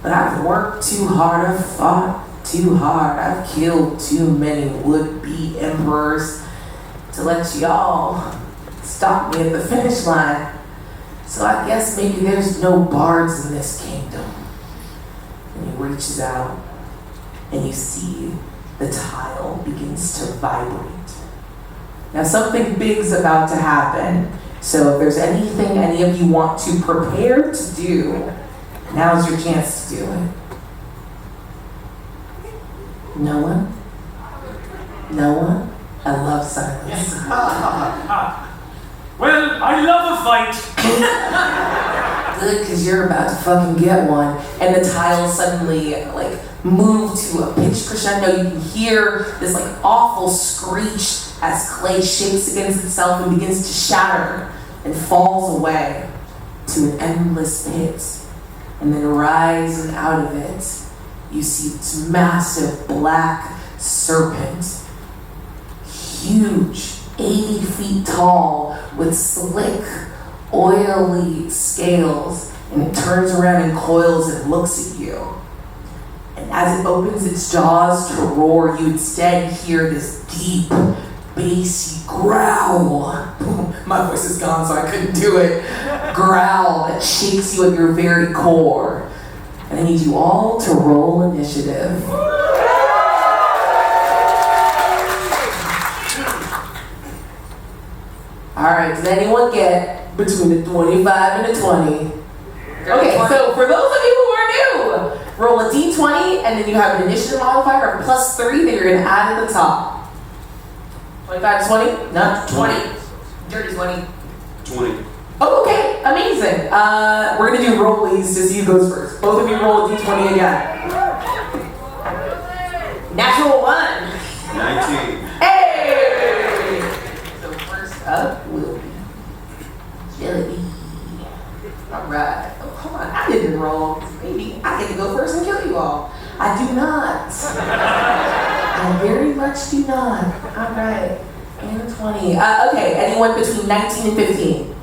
But I've worked too hard, I've fought too hard, I've killed too many would-be emperors to let y'all stop me at the finish line. So I guess maybe there's no bards in this kingdom. And he reaches out and you see the tile begins to vibrate. Now something big's about to happen. So if there's anything any of you want to prepare to do, now's your chance to do it. No one? No one? I love silence. Well, I love a fight. Good, because you're about to fucking get one. And the tiles suddenly move to a pitch crescendo. You can hear this awful screech as clay shakes against itself and begins to shatter and falls away to an endless pit. And then rising out of it, you see this massive black serpent, huge, 80 feet tall, with slick, oily scales, and it turns around and coils and looks at you. And as it opens its jaws to roar, you instead hear this deep, bassy growl. My voice is gone, so I couldn't do it. Growl that shakes you at your very core. And I need you all to roll initiative. Alright, did anyone get between the 25 and the 20? Okay, so for those of you who are new, roll a d20 and then you have an initiative modifier of +3 that you're going to add at the top. 25 to 20? No? 20. Dirty 20. 20. Oh, okay. amazing. We're gonna do rollies to see who goes first. Both of you roll a d20 again. Natural 1. 19. Hey! So first up will be Jelly. Alright. Oh, come on. I didn't roll. Maybe I get to go first and kill you all. I do not. I very much do not. Alright. And a 20. Okay, anyone between 19 and 15?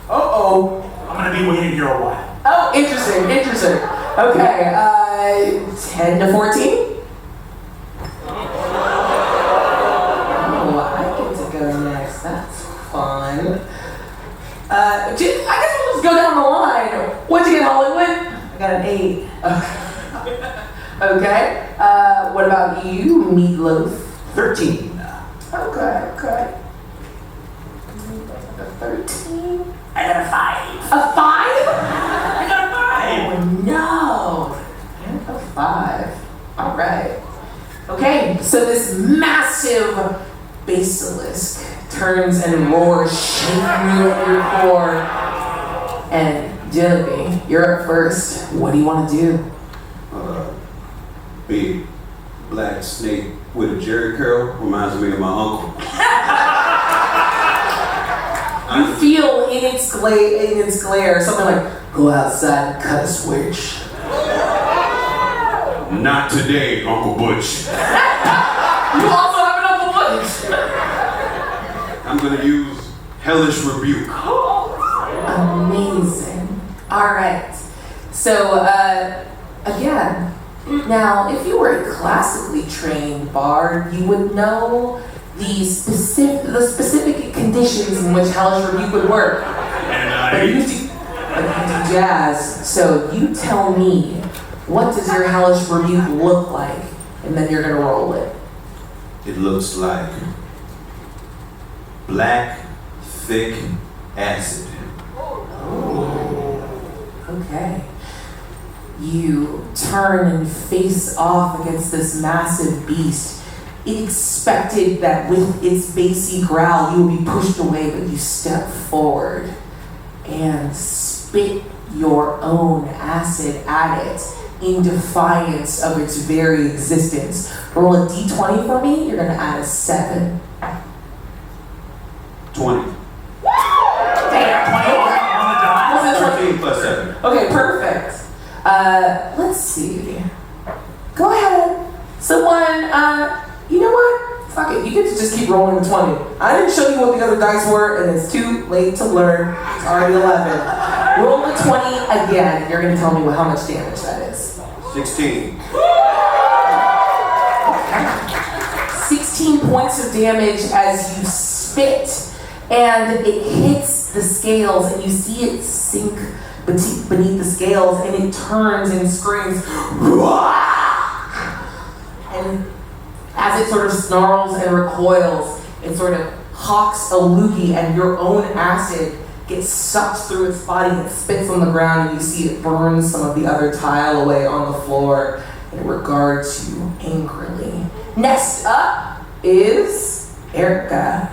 Uh-oh. I'm gonna be waiting here a while. Oh, interesting. Okay, 10 to 14? Oh, I get to go next. That's fun. I guess we'll just go down the line. What'd you get, Hollywood? I got an 8. Okay. What about you, Meatloaf? 13. Okay. A 13? I got a 5. A 5? I got a 5. Oh no! And a 5. Alright. Okay, so this massive basilisk turns and roars, shaking you at your core. And Jelly, you're up first. What do you want to do? Big black snake with a jerry curl reminds me of my uncle. You feel in its glare something like, go outside and cut a switch. Not today, Uncle Butch. You also have an Uncle Butch. I'm gonna use hellish rebuke. Amazing. All right. So, again, now, if you were a classically trained bard, you would know the specific conditions in which hellish rebuke would work. But you do jazz, so you tell me, what does your hellish rebuke look like? And then you're gonna roll it. It looks like black, thick acid. Okay. You turn and face off against this massive beast. It expected that with its bassy growl you would be pushed away, but you step forward and spit your own acid at it in defiance of its very existence. Roll a d20 for me, you're gonna add a 7. 20. Damn, 13 plus 7. Okay, perfect. Let's see. Go ahead. Someone, you know what? Fuck it, you can just keep rolling the 20. I didn't show you what the other dice were, and it's too late to learn. It's already 11. Roll the 20 again. You're gonna tell me how much damage that is. 16. 16 points of damage as you spit, and it hits the scales, and you see it sink beneath the scales, and it turns and screams. And as it sort of snarls and recoils, it sort of hawks a loogie, and your own acid gets sucked through its body and it spits on the ground, and you see it burn some of the other tile away on the floor, and it regards you angrily. Next up is Erika.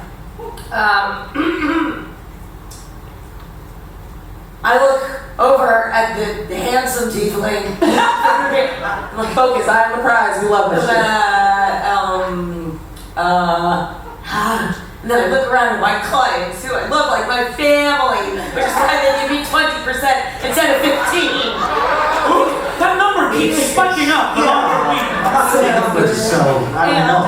I look over at the handsome tiefling. Look, focus, I am the prize, we love this shit. And then I look around at my clients, who I love like my family, which is why they give me 20% instead of 15. Ooh, that number keeps spiking up the longer we. I'm not saying numbers, so I don't know.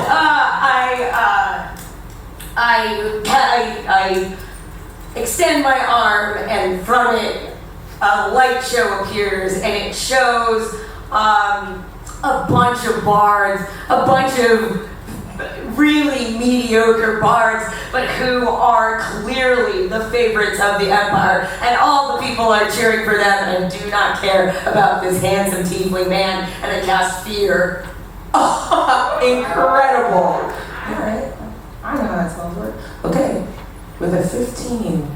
I extend my arm, and from it, a light show appears, and it shows a bunch of bards, a bunch of really mediocre bards, but who are clearly the favorites of the Empire, and all the people are cheering for them and do not care about this handsome tiefling man, and they cast fear. Incredible. Alright, I know how that spells work. Okay, with a 15,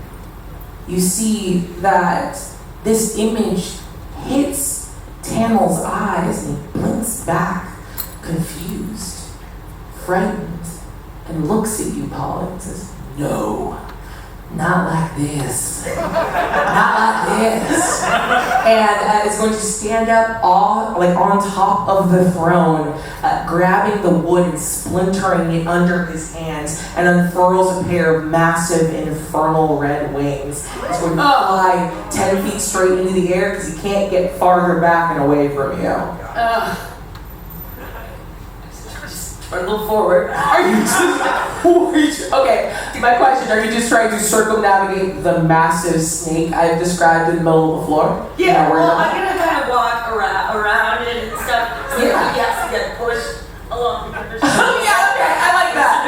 you see that this image hits Tamil's eyes, and he blinks back, confused, frightened, and looks at you, Paul, and says, "No, not like this. Not like this. And is going to stand up on top of the throne, grabbing the wood and splintering it under his hands, and unfurls a pair of massive infernal red wings. He's going to fly 10 feet straight into the air because he can't get farther back and away from you. Or look forward. Are you just... Okay, my question, are you just trying to circumnavigate the massive snake I've described in the middle of the floor? Yeah, well, I'm gonna kind of walk around it and stuff. So Yeah. he has to get pushed along. Oh yeah, okay, I like that.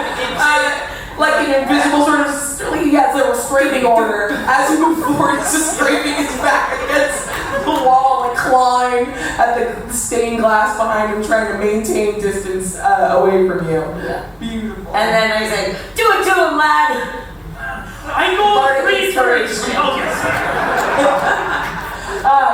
Like an invisible sort of, he has a restraining order. As you move forward, he's just scraping his back against the wall and clawing at the stained glass behind him, trying to maintain distance away from you. Yeah. Beautiful. And then I say, do it to him, lad! I go Bardic free inspiration. Oh, yes.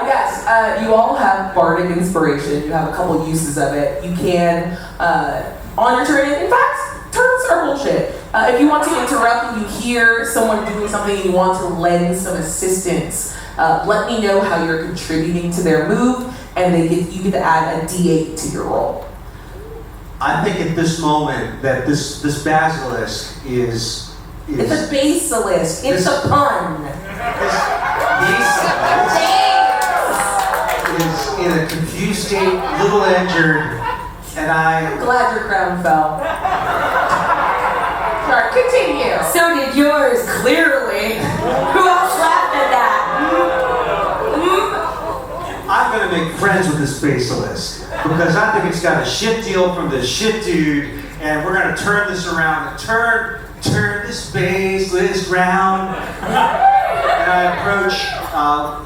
Yes, you all have bardic inspiration. You have a couple uses of it. You can, on your turn, in fact, turns are bullshit. If you want to interrupt and you hear someone doing something and you want to lend some assistance, let me know how you're contributing to their move, and you get to add a D8 to your roll. I think at this moment that this basilisk is It's a basilisk. It's a pun. is in a confused state, little injured, and I'm glad your crown fell. Sorry, continue. So did yours, clearly. Who else laughed at that? I'm gonna make friends with this basilisk because I think it's got a shit deal from this shit dude, and we're gonna turn this around and turn this basilisk round. And I approach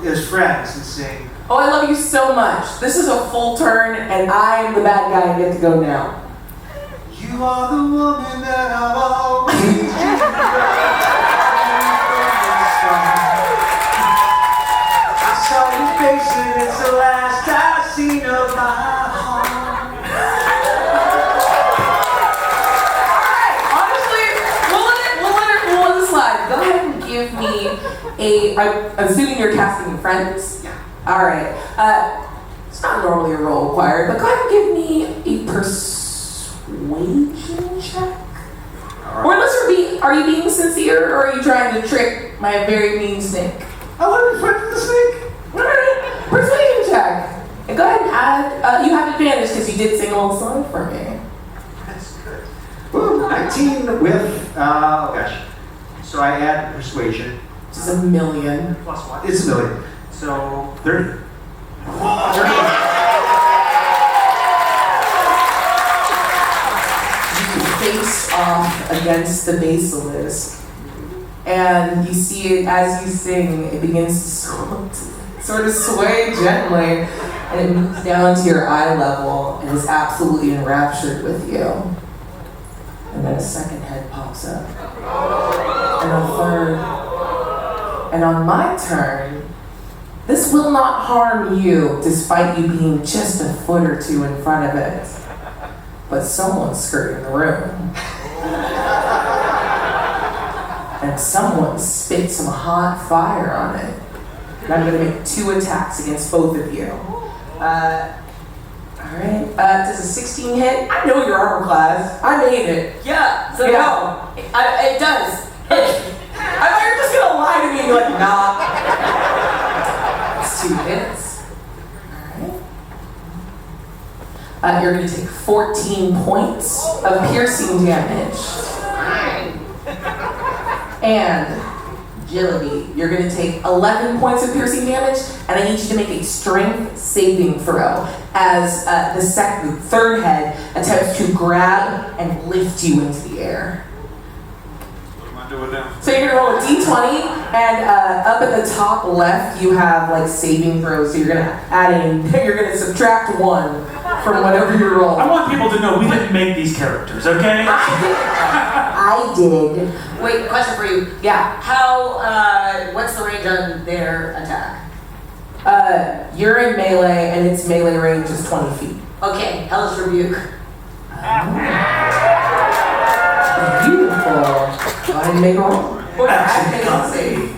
his friends and sing, Oh, I love you so much. This is a full turn, and I am the bad guy and get to go now. "You are the woman that I've always dreamed of." I saw your face and it's the last I've seen of my heart. Honestly, we'll let it slide. Go ahead and give me I'm assuming you're casting friends? Yeah. Alright. It's not normally a roll required, but go ahead and give me a persuasion check. Or unless are you being sincere, or are you trying to trick my very mean snake? I want to be friends with the snake. Alright, persuasion check. And go ahead and add, you have advantage because you did sing a little song for me. That's good. Woo, 19 with, oh gosh. So I add persuasion. Which is 1 million. Plus what? It's 1 million. So 30. Face off against the basilisk, and you see it as you sing. It begins to sort of sway gently, and it moves down to your eye level and is absolutely enraptured with you. And then a second head pops up, and a third, and on my turn, this will not harm you, despite you being just a foot or two in front of it. But someone's skirting the room. And someone spit some hot fire on it. And I'm gonna make 2 attacks against both of you. Alright, does a 16 hit? I know your armor class. I made it. Yeah, so Yeah. no. It does. I thought you were just gonna lie to me and be like, nah. It's 2 hits. You're going to take 14 points of piercing damage. And Agility, you're going to take 11 points of piercing damage, and I need you to make a strength saving throw as the third head attempts to grab and lift you into the air. What am I doing now? So you're gonna roll a d20, and up at the top left, you have like saving throws. So you're gonna you're gonna subtract 1 from whatever you roll. I want people to know we didn't make these characters, okay? I did. Wait, question for you. Yeah. What's the range on their attack? You're in melee, and its melee range is 20 feet. Okay, Hellish Rebuke. Beautiful. Go ahead and make a roll. Or I say.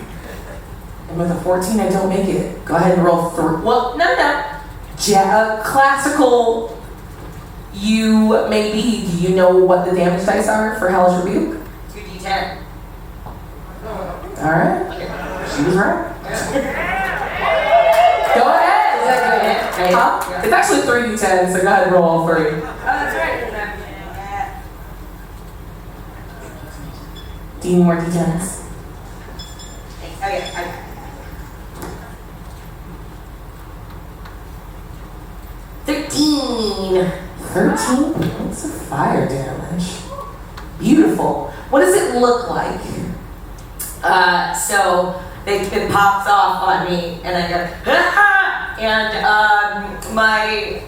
And with a 14, I don't make it. Go ahead and roll 3. Well, no. Classical, you maybe, do you know what the damage dice are for Hellish Rebuke? 2d10. Alright. She was right. Go ahead. Is that good? Huh? It's actually 3d10, so go ahead and roll all 3. Oh, that's right. Do you need more d10s? Okay. 13. 13 points of fire damage. Beautiful. What does it look like? So it pops off on me, and I go, ha! And my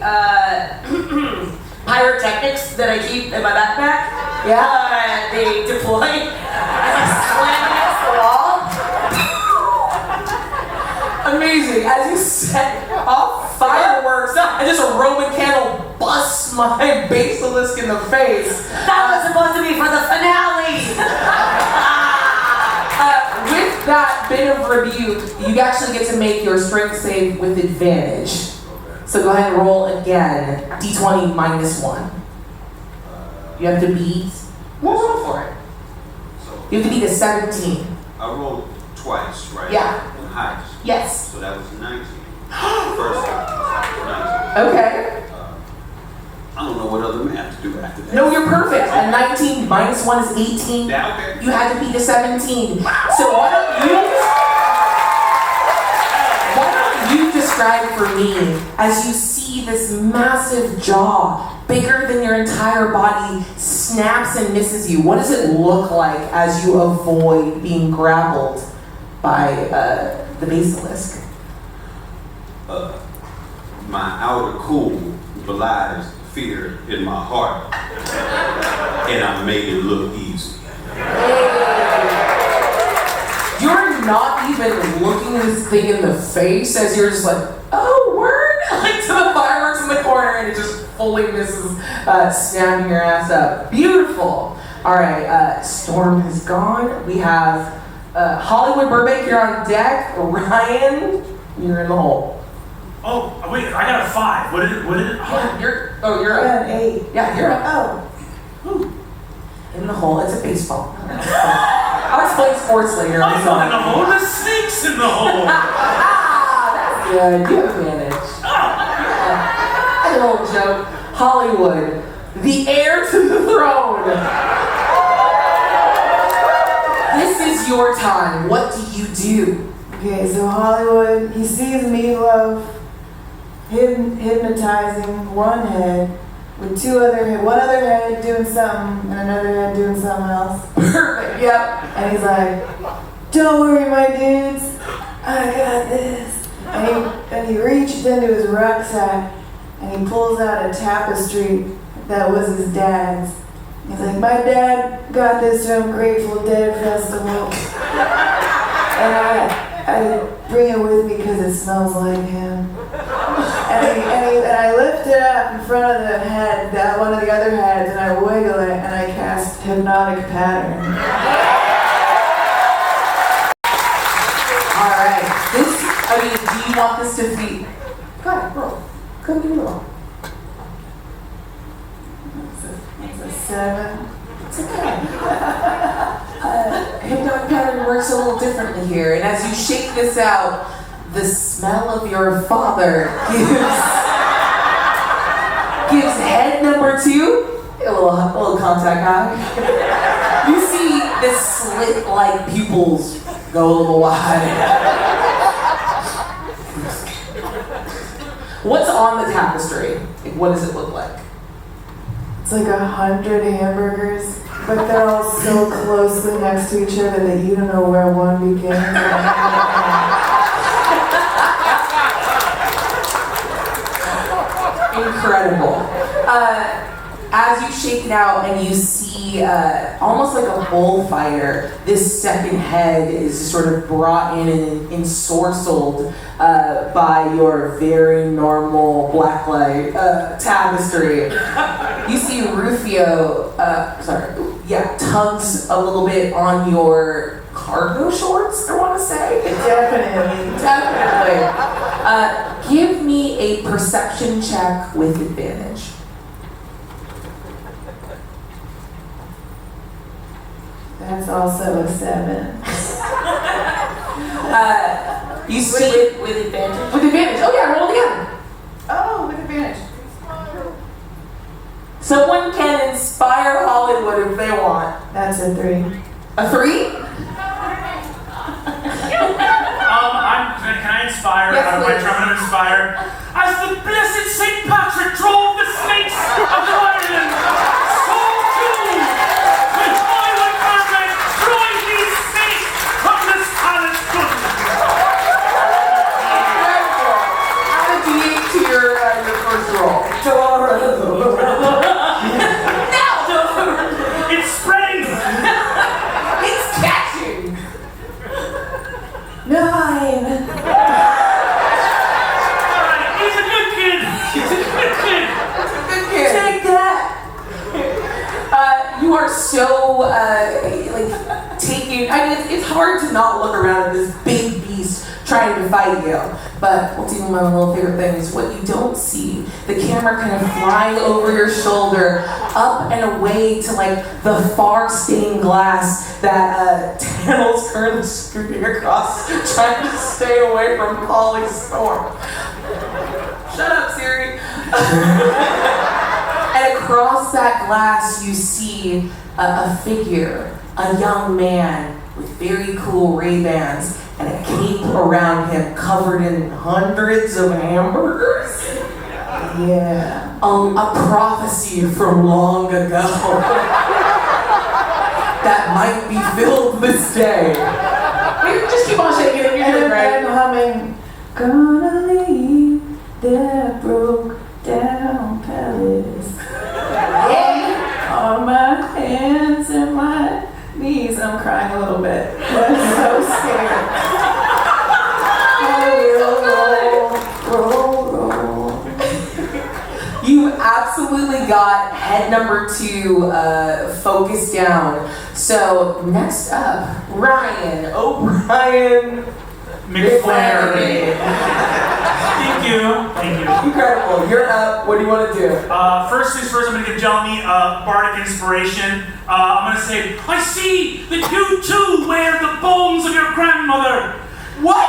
pyrotechnics that I keep in my backpack, they deploy, and I slam against the wall. Amazing. As you set off fireworks, and just a Roman candle busts my basilisk in the face. That was supposed to be for the finale! With that bit of rebuke, you actually get to make your strength save with advantage. So go ahead and roll again. D20 -1. You have to beat. We'll roll for it. You have to beat a 17. I rolled twice, right? Yeah. In heights. Yes. So that was 19. First time, 19. Okay. I don't know what other math to do after that. No, you're perfect. A 19 -1 is 18. Yeah, okay. You had to beat a 17. So why don't you describe for me as you see this massive jaw, bigger than your entire body, snaps and misses you. What does it look like as you avoid being grappled by the basilisk? My outer cool belies fear in my heart, and I made it look easy. You're not even looking this thing in the face as you're just like, oh, word, like to the fireworks in the corner, and it just fully misses, snapping your ass up. Beautiful. All right, Storm is gone. We have Hollywood Burbank, you're on deck. Ryan, you're in the hole. Oh, wait, I got a 5. What did it? You're I got up. an 8. Yeah, you're up. Oh. In the hole. It's a baseball. I'll explain sports later. I'm not in the hole. There's snakes in the hole. That's good. You have advantage. A little joke. Hollywood, the heir to the throne. This is your time. What do you do? Okay, so Hollywood, he sees Meatloaf hypnotizing one head with one other head doing something and another head doing something else. Perfect. Yep. And he's like, don't worry, my dudes, I got this. And he reaches into his rucksack and he pulls out a tapestry that was his dad's. He's like, my dad got this from Grateful Dead Festival. And I bring it with me because it smells like him. And I lift it up in front of the head, one of the other heads, and I wiggle it, and I cast Hypnotic Pattern. All right. Do you want this to be? Go ahead, roll. Come give me a roll. It's a 7. It's okay. Hypnotic pattern works a little differently here, and as you shake this out, the smell of your father gives head number 2 a little contact eye. You see the slit-like pupils go a little wide. What's on the tapestry? What does it look like? It's like 100 hamburgers, but they're all so closely next to each other that you don't know where one begins and one ends. Incredible. As you shake it out and you see almost like a bullfighter, this second head is just sort of brought in and ensorcelled by your very normal blacklight tapestry. You see Rufio, tugs a little bit on your cargo shorts, I want to say. Definitely. Definitely. Give me a perception check with advantage. That's also a 7. You see With advantage. with advantage. Oh yeah, roll again. Oh, with advantage. Someone can inspire Hollywood if they want. That's a 3. A 3? Can I inspire? Yes, I'm please. gonna inspire. As the blessed Saint Patrick drove the snakes of the Ireland, so too will Hollywood Cartwright drive these snakes from this palace good. Add a D8 to your first roll. It's spreading. It's catching. 9. Alright, he's a good kid. He's a good kid. Good kid. Take that. You are so like taking. I mean, it's hard to not look around at this big beast trying to fight you. But what's even my little favorite thing is what you don't see. The camera kind of flying over your shoulder, up and away to like the far stained glass that Daniel's currently scooting across, trying to stay away from Polly's storm. Shut up, Siri. And across that glass, you see a figure, a young man with very cool Ray-Bans and a cape around him covered in hundreds of hamburgers. Yeah. A prophecy from long ago that might be filled this day. Wait, just keep on shaking it. You're And doing then great. humming, gonna leave that broke down palace. On my hands and my knees. I'm crying a little bit. I'm so scared. Roll. You absolutely got head number 2 focused down. So next up, Ryan O'Brien McFlurry. Thank you. Thank you. Incredible. You're up. What do you want to do? First things first, I'm going to give Jelmy bardic inspiration. I'm going to say, I see that you too wear the bones of your grandmother. What?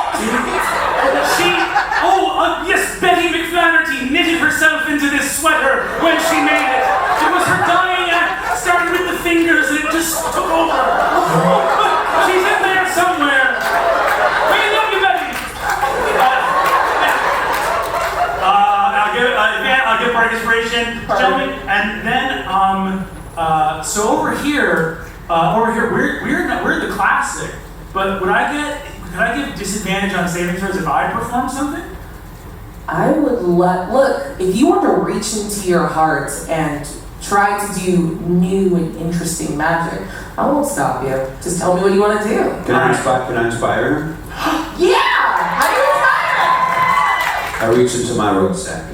Yes, Betty McFlannerty knitted herself into this sweater when she made it. It was her dying act, started with the fingers and it just took over. She's in there somewhere. We love you, Betty. I'll give bardic inspiration, gentlemen, and then so over here, we're the classic. But could I give disadvantage on saving throws if I perform something? I would look, if you want to reach into your heart and try to do new and interesting magic, I won't stop you. Just tell me what you want to do. Can I inspire her? Yeah! How do you inspire? I reach into my rucksack.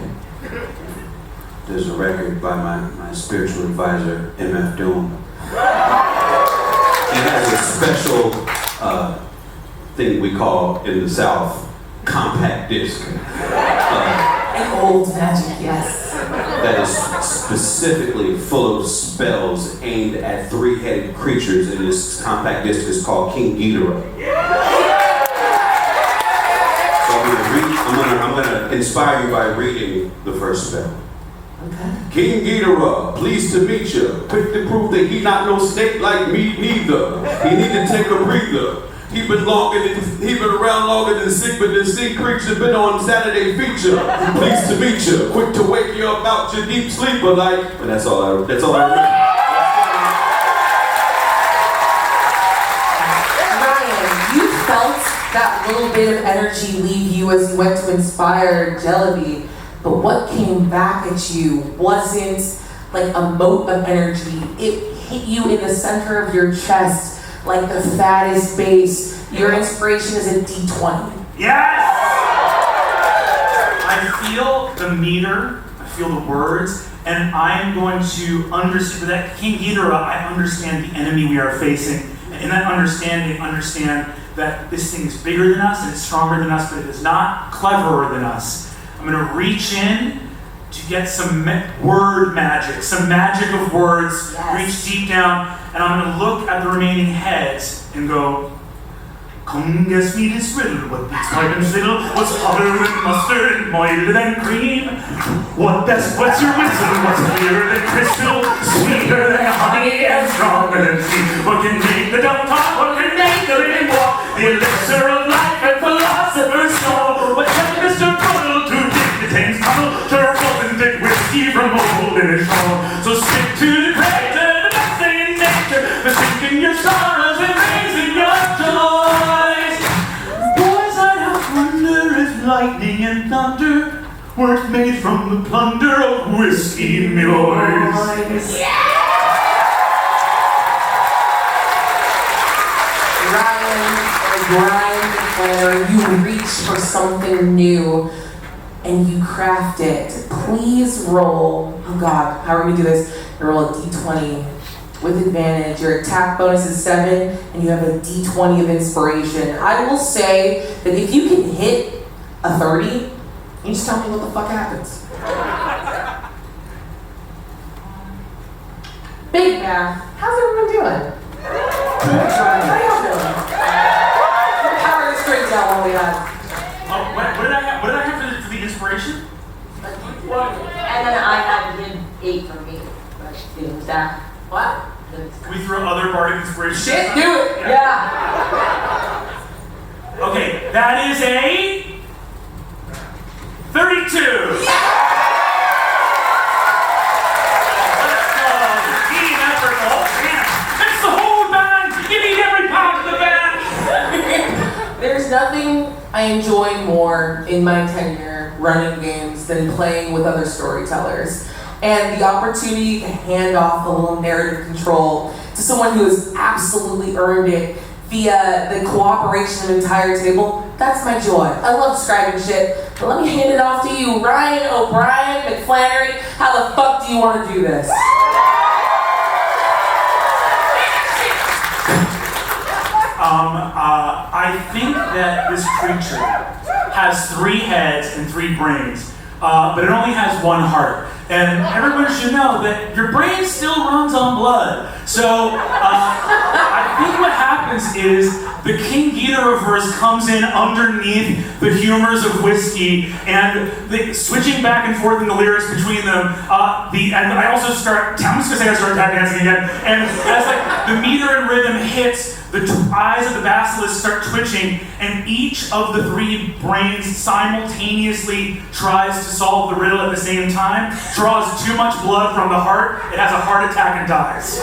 There's a record by my spiritual advisor, MF Doom. He has a special thing we call in the South compact disc. An old magic, yes. That is specifically full of spells aimed at 3-headed creatures, and this compact disc is called King Ghidorah. So I'm gonna inspire you by reading the first spell. Okay. King Ghidorah, pleased to meet you. Quick to prove that he not no snake like me neither. He need to take a breather. He been around longer than sick, but the sea creature been on Saturday feature. Pleased to meet you. Quick to wake you up out your deep sleeper like. But that's all I remember. Ryan, you felt that little bit of energy leave you as you went to inspire Jellyby, but what came back at you wasn't like a mote of energy. It hit you in the center of your chest like the fattest base. Your inspiration is a D20. Yes! I feel the meter, I feel the words, and I am going to understand that King Ghidorah, I understand the enemy we are facing, and in that understanding, understand that this thing is bigger than us and it's stronger than us, but it is not cleverer than us. I'm gonna reach in to get some word magic, some magic of words, reach deep down, and I'm gonna look at the remaining heads and go, come guess me this riddle, what beats pipe and fiddle, what's hotter than mustard and milder than cream? What's your whistle, what's clearer than crystal, sweeter than honey and stronger than tea? What can make the dumb talk, what can make the living walk? The elixir of life and philosopher's soul. What can Mr. Puddle to dignitates tunnel, to authentic whiskey from old in his home? So stick to the crater, the best thing in nature, for sinking your sorrows and raising your joys. Boys, I have wonder if lightning and thunder weren't made from the plunder of whiskey noise. Ryan, you reach for something new and you craft it. Please roll, oh God, how are we gonna do this? You roll a d20 with advantage. Your attack bonus is 7 and you have a d20 of inspiration. I will say that if you can hit a 30, you just tell me what the fuck happens. Big math. How's everyone doing? How y'all doing? Power is straight down while we have. Oh, what did I have? What did I have for the inspiration? And then I had him 8 from me. But it was that. What? We throw other bardic inspiration. Shit, do it! Yeah. Okay, that is a 32. That's the whole band. You need every part of the band. There's nothing I enjoy more in my tenure running games than playing with other storytellers. And the opportunity to hand off a little narrative control to someone who has absolutely earned it via the cooperation of the entire table, that's my joy. I love scribing shit, but let me hand it off to you, Ryan O'Brien McFlannery. How the fuck do you want to do this? I think that this creature has 3 heads and 3 brains, but it only has 1 heart. And everyone should know that your brain still runs on blood. So I think what happens is the King Ghidorah reverse comes in underneath the humors of whiskey, and switching back and forth in the lyrics between them. And I also start. I'm just gonna say I start tap dancing again. And as like the meter and rhythm hits, the eyes of the basilisk start twitching, and each of the 3 brains simultaneously tries to solve the riddle at the same time. Draws too much blood from the heart. It has a heart attack and dies.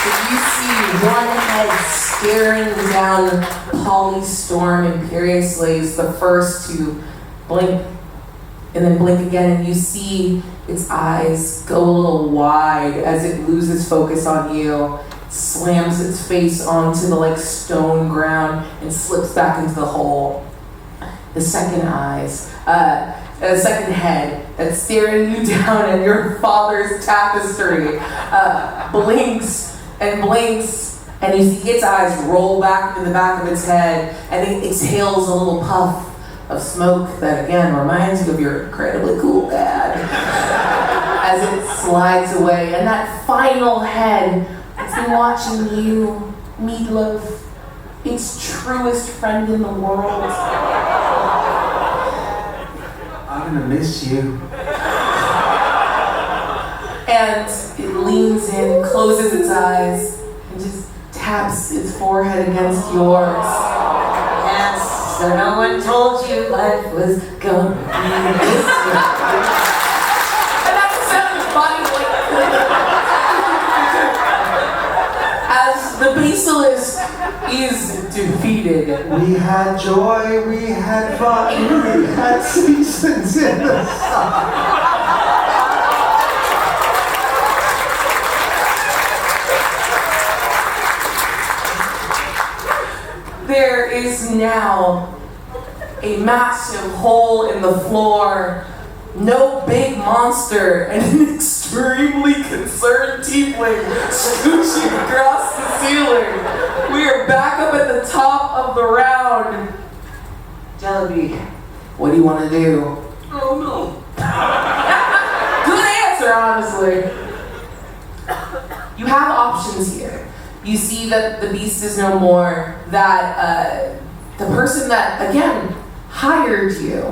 So you see one head staring down Polly Storm imperiously is the first to blink and then blink again, and you see its eyes go a little wide as it loses focus on you, slams its face onto the stone ground and slips back into the hole. The second second head that's staring you down at your father's tapestry blinks and blinks, and you see its eyes roll back into the back of its head, and it exhales a little puff of smoke that again reminds you of your incredibly cool dad as it slides away. And that final head that's been watching you, Meatloaf, its truest friend in the world. I'm gonna miss you. And it leans in, closes its eyes, and just taps its forehead against yours. Yes, so no one told you life was gonna be this way. And that's the sound of his body as the basilisk is defeated. We had joy, we had fun, we had seasons in the sun. There is now a massive hole in the floor no big monster, and an extremely concerned tiefling scooching across the ceiling. We are back up at the top of the round. Jellyby, what do you want to do? Oh no. Good answer, honestly. You have options here. You see that the beast is no more, that the person that, again, hired you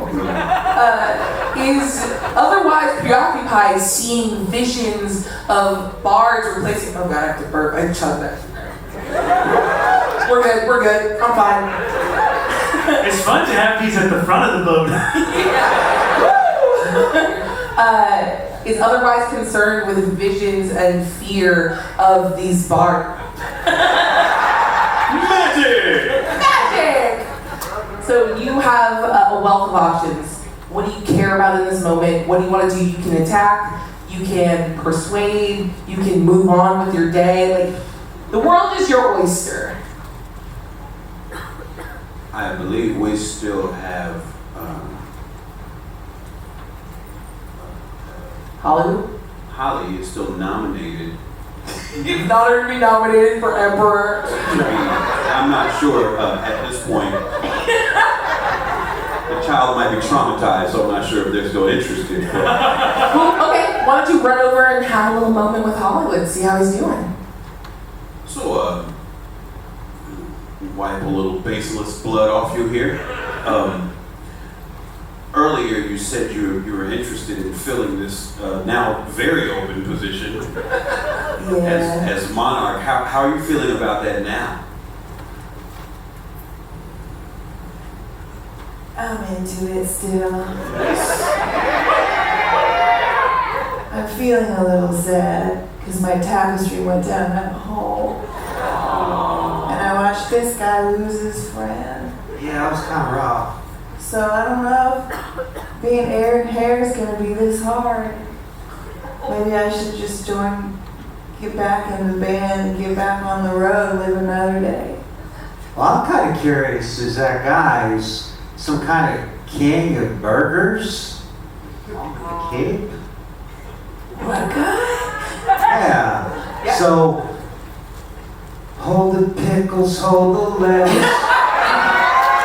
is otherwise preoccupied seeing visions of bards replacing. Oh god, I have to burp. I chugged that. We're good. I'm fine. It's fun to have these at the front of the boat. Is otherwise concerned with visions and fear of these bards. Magic! So you have a wealth of options. What do you care about in this moment? What do you want to do? You can attack, you can persuade, you can move on with your day. Like, the world is your oyster. I believe we still have Hollywood? Holly is still nominated. You've not to be nominated for Emperor. I'm not sure at this point. The child might be traumatized, so I'm not sure if they're still interested. Well, okay, why don't you run over and have a little moment with Hollywood, see how he's doing. So, wipe a little baseless blood off you here. Earlier you said you were interested in filling this now very open position as monarch. How are you feeling about that now? I'm into it still. I'm feeling a little sad because my tapestry went down that hole. And I watched this guy lose his friend. Yeah, that was kind of rough. So I don't know if being Aaron Hair is going to be this hard. Maybe I should just get back in the band and get back on the road, live another day. Well, I'm kind of curious, is that guy some kind of king of burgers? A cape? What guy? Yeah. So, hold the pickles, hold the lettuce.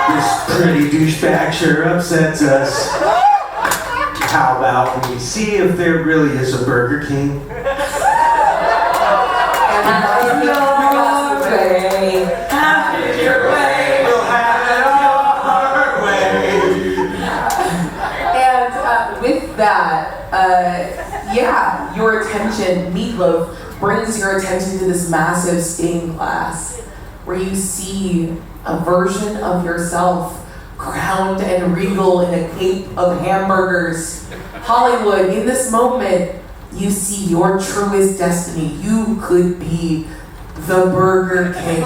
This pretty douchebag sure upsets us. How about when we see if there really is a Burger King? Have it your way. We'll have it our way. And with that, your attention, Meatloaf, brings your attention to this massive stained glass where you see a version of yourself crowned and regal in a cape of hamburgers. Hollywood, in this moment, you see your truest destiny. You could be the Burger King.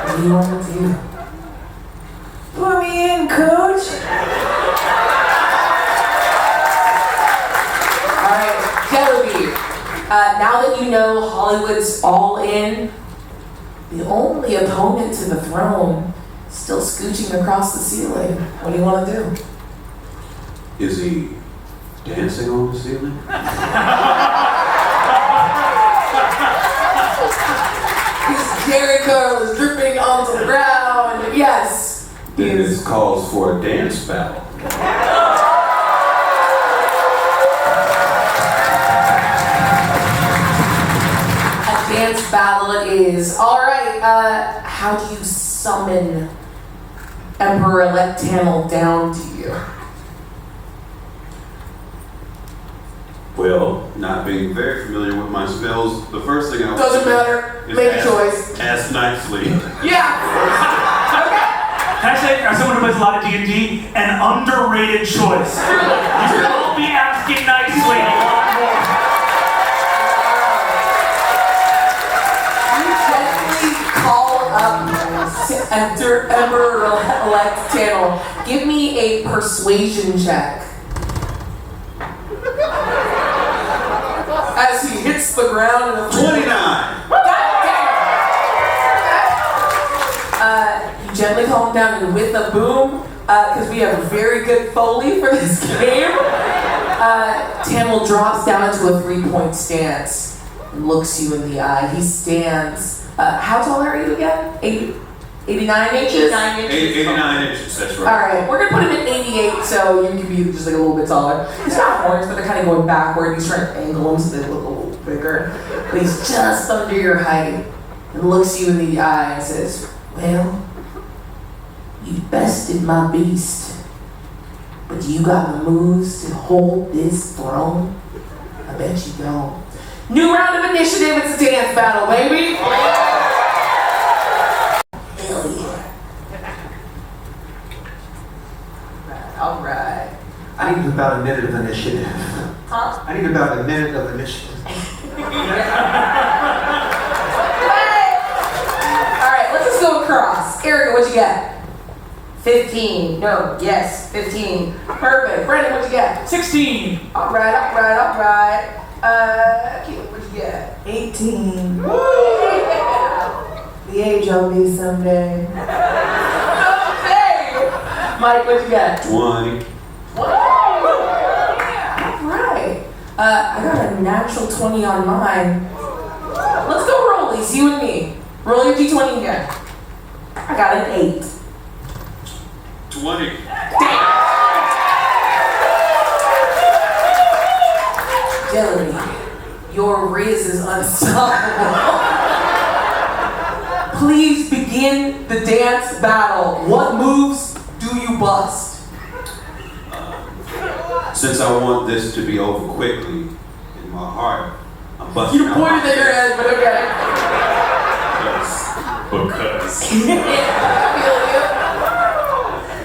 What do you want to do? Put me in, coach. Alright, Jellyby. Now that you know Hollywood's all in, the only opponent to the throne still scooching across the ceiling. What do you want to do? Is he dancing on the ceiling? His Jerry curl is dripping onto the ground. Yes. Then this calls for a dance battle. A dance battle it is. Alright, how do you summon Emperor-elect Tannel down to you? Well, not being very familiar with my spells, the first thing I would Doesn't do matter. is Make a choice. ask nicely. Yeah! Can I say, as someone who plays a lot of D&D, an underrated choice? You should all be asking nicely a lot more. You gently call up Emperor-elect Tannel. Give me a persuasion check. As he hits the ground in a 29! You gently calm him down, and with a boom, because we have a very good Foley for this game. Tamil drops down into a 3-point stance and looks you in the eye. He stands. How tall are you again? 89 inches? 89 inches. 89 inches, that's right. Alright, we're gonna put him at 88, so you can be just like a little bit taller. He's got horns, but they're kind of going backward. He's trying to angle them so they look a little bigger. But he's just under your height and looks you in the eye and says, well, you bested my beast, but do you got the moves to hold this throne? I bet you don't. New round of initiative, it's a dance battle, baby! Hell yeah. Alright. I need about a minute of initiative. Huh? I need about a minute of initiative. Alright, let's just go across. Erika, what'd you get? 15. No, yes, 15. Perfect. Brennan, what'd you get? 16. Alright. Keelan, what'd you get? 18. Yeah. The age I'll be someday. Okay. Mike, what'd you get? 20. Alright. I got a natural 20 on mine. Let's go rollies, you and me. Roll your d20 again. I got an 8. 20. Jelly, your riz is unstoppable. Please begin the dance battle. What moves do you bust? Since I want this to be over quickly, in my heart, I'm busting You out pointed my at your head, but okay. Because I feel you.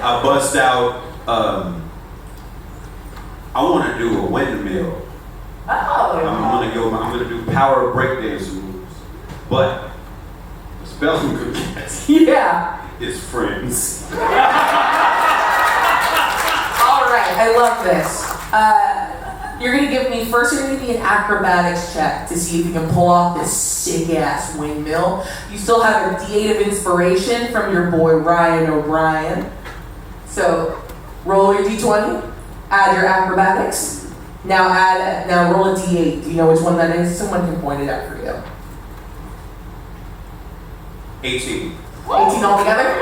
I bust out, I want to do a windmill. Oh. I'm gonna do power breakdance moves. But the spell I'm gonna get Yeah. is friends. All right, I love this. You're gonna give me first. You're gonna give me an acrobatics check to see if you can pull off this sick ass windmill. You still have a D8 of inspiration from your boy Ryan O'Brien. So roll your D20, add your acrobatics. Now roll a D8. Do you know which one that is? Someone can point it out for you. 18. 18 altogether.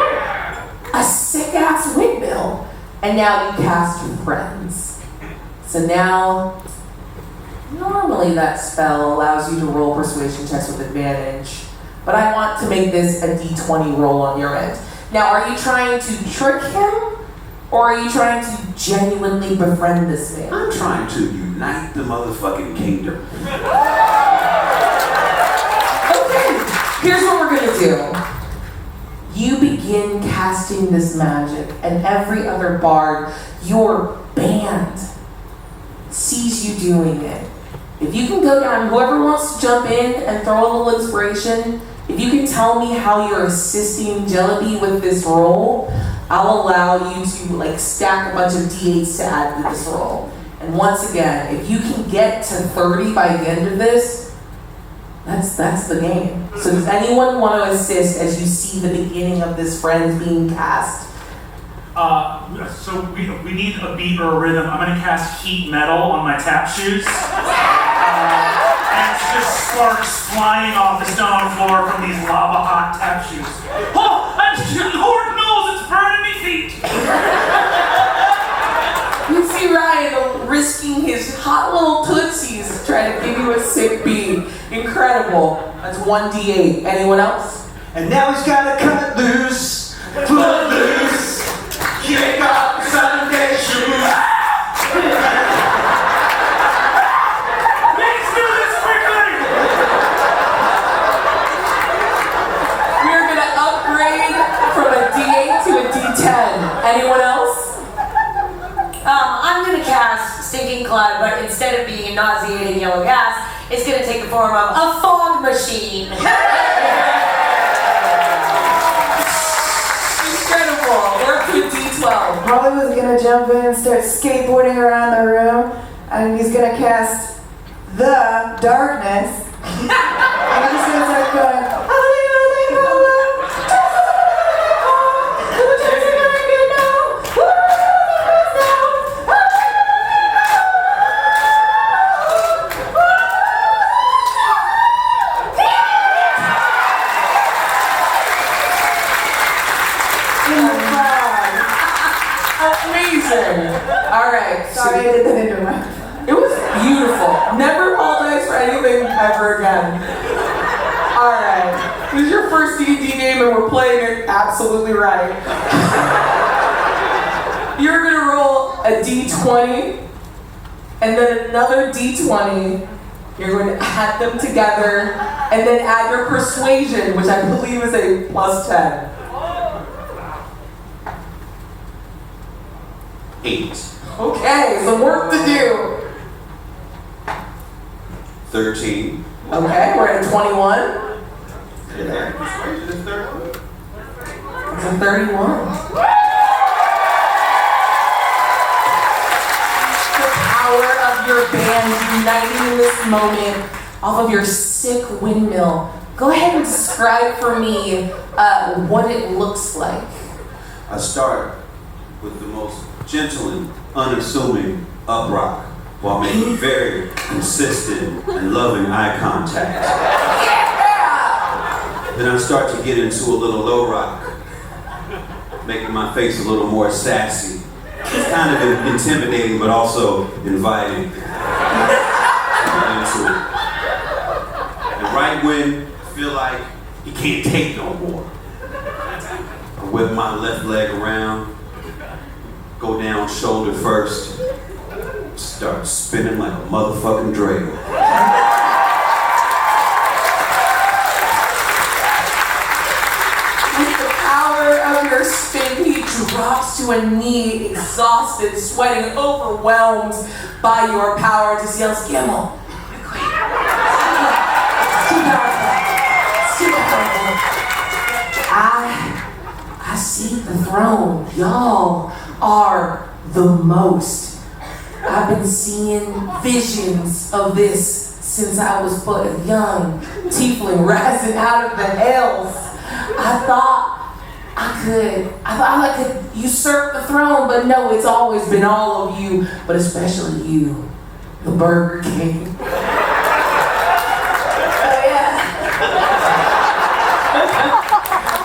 A sick ass windmill. And now you cast friends. So now, normally that spell allows you to roll persuasion checks with advantage, but I want to make this a d20 roll on your end. Now, are you trying to trick him, or are you trying to genuinely befriend this man? I'm trying to unite the motherfucking kingdom. Okay, here's what we're gonna do. You begin casting this magic, and every other bard, your band, sees you doing it. If you can go down, whoever wants to jump in and throw a little inspiration, if you can tell me how you're assisting Jelly with this roll, I'll allow you to stack a bunch of D8s to add to this roll. And once again, if you can get to 30 by the end of this, that's the game. So does anyone want to assist as you see the beginning of this friend being cast? So we need a beat or a rhythm. I'm gonna cast heat metal on my tap shoes. And it's just sparks flying off the stone floor from these lava hot tap shoes. Oh, Lord knows it's burning me feet. You see Ryan risking his hot little tootsies trying to give you a sick beat. Incredible. That's 1d8. Anyone else? And now he's gotta cut loose, pull loose, kick off the Sunday shoes. Let's do this quickly. We're gonna upgrade from a D8 to a D10. Anyone else? I'm gonna cast Stinking Cloud, but instead of being a nauseating yellow gas, it's gonna take the form of a fog machine. Incredible. We're up to a D12. Holly was gonna jump in and start skateboarding around the room, and he's gonna cast the darkness. And I'm just gonna start going, Sorry, I did that into a microphone. It was beautiful. Never apologize for anything ever again. Alright. This is your first D&D game and we're playing it absolutely right. You're gonna roll a D20 and then another D20. You're going to add them together and then add your persuasion, which I believe is a +10. 8. Okay, some work to do. 13. Okay, we're at a 21. Persuasion is 31. It's a 31. The power of your band uniting in this moment off of your sick windmill. Go ahead and describe for me what it looks like. I start with the most gentle and unassuming up rock while making very consistent and loving eye contact. Then I start to get into a little low rock, making my face a little more sassy. It's kind of intimidating, but also inviting. Into it. And right when I feel like he can't take no more, I whip my left leg around, go down shoulder first, start spinning like a motherfucking dreidel. With the power of your spin, he drops to a knee, exhausted, sweating, overwhelmed by your power. Just yells, Gimel. I see the throne. Y'all are the most. I've been seeing visions of this since I was but a young tiefling rising out of the hells. I thought I could usurp the throne, but no, it's always been all of you, but especially you, the Burger King.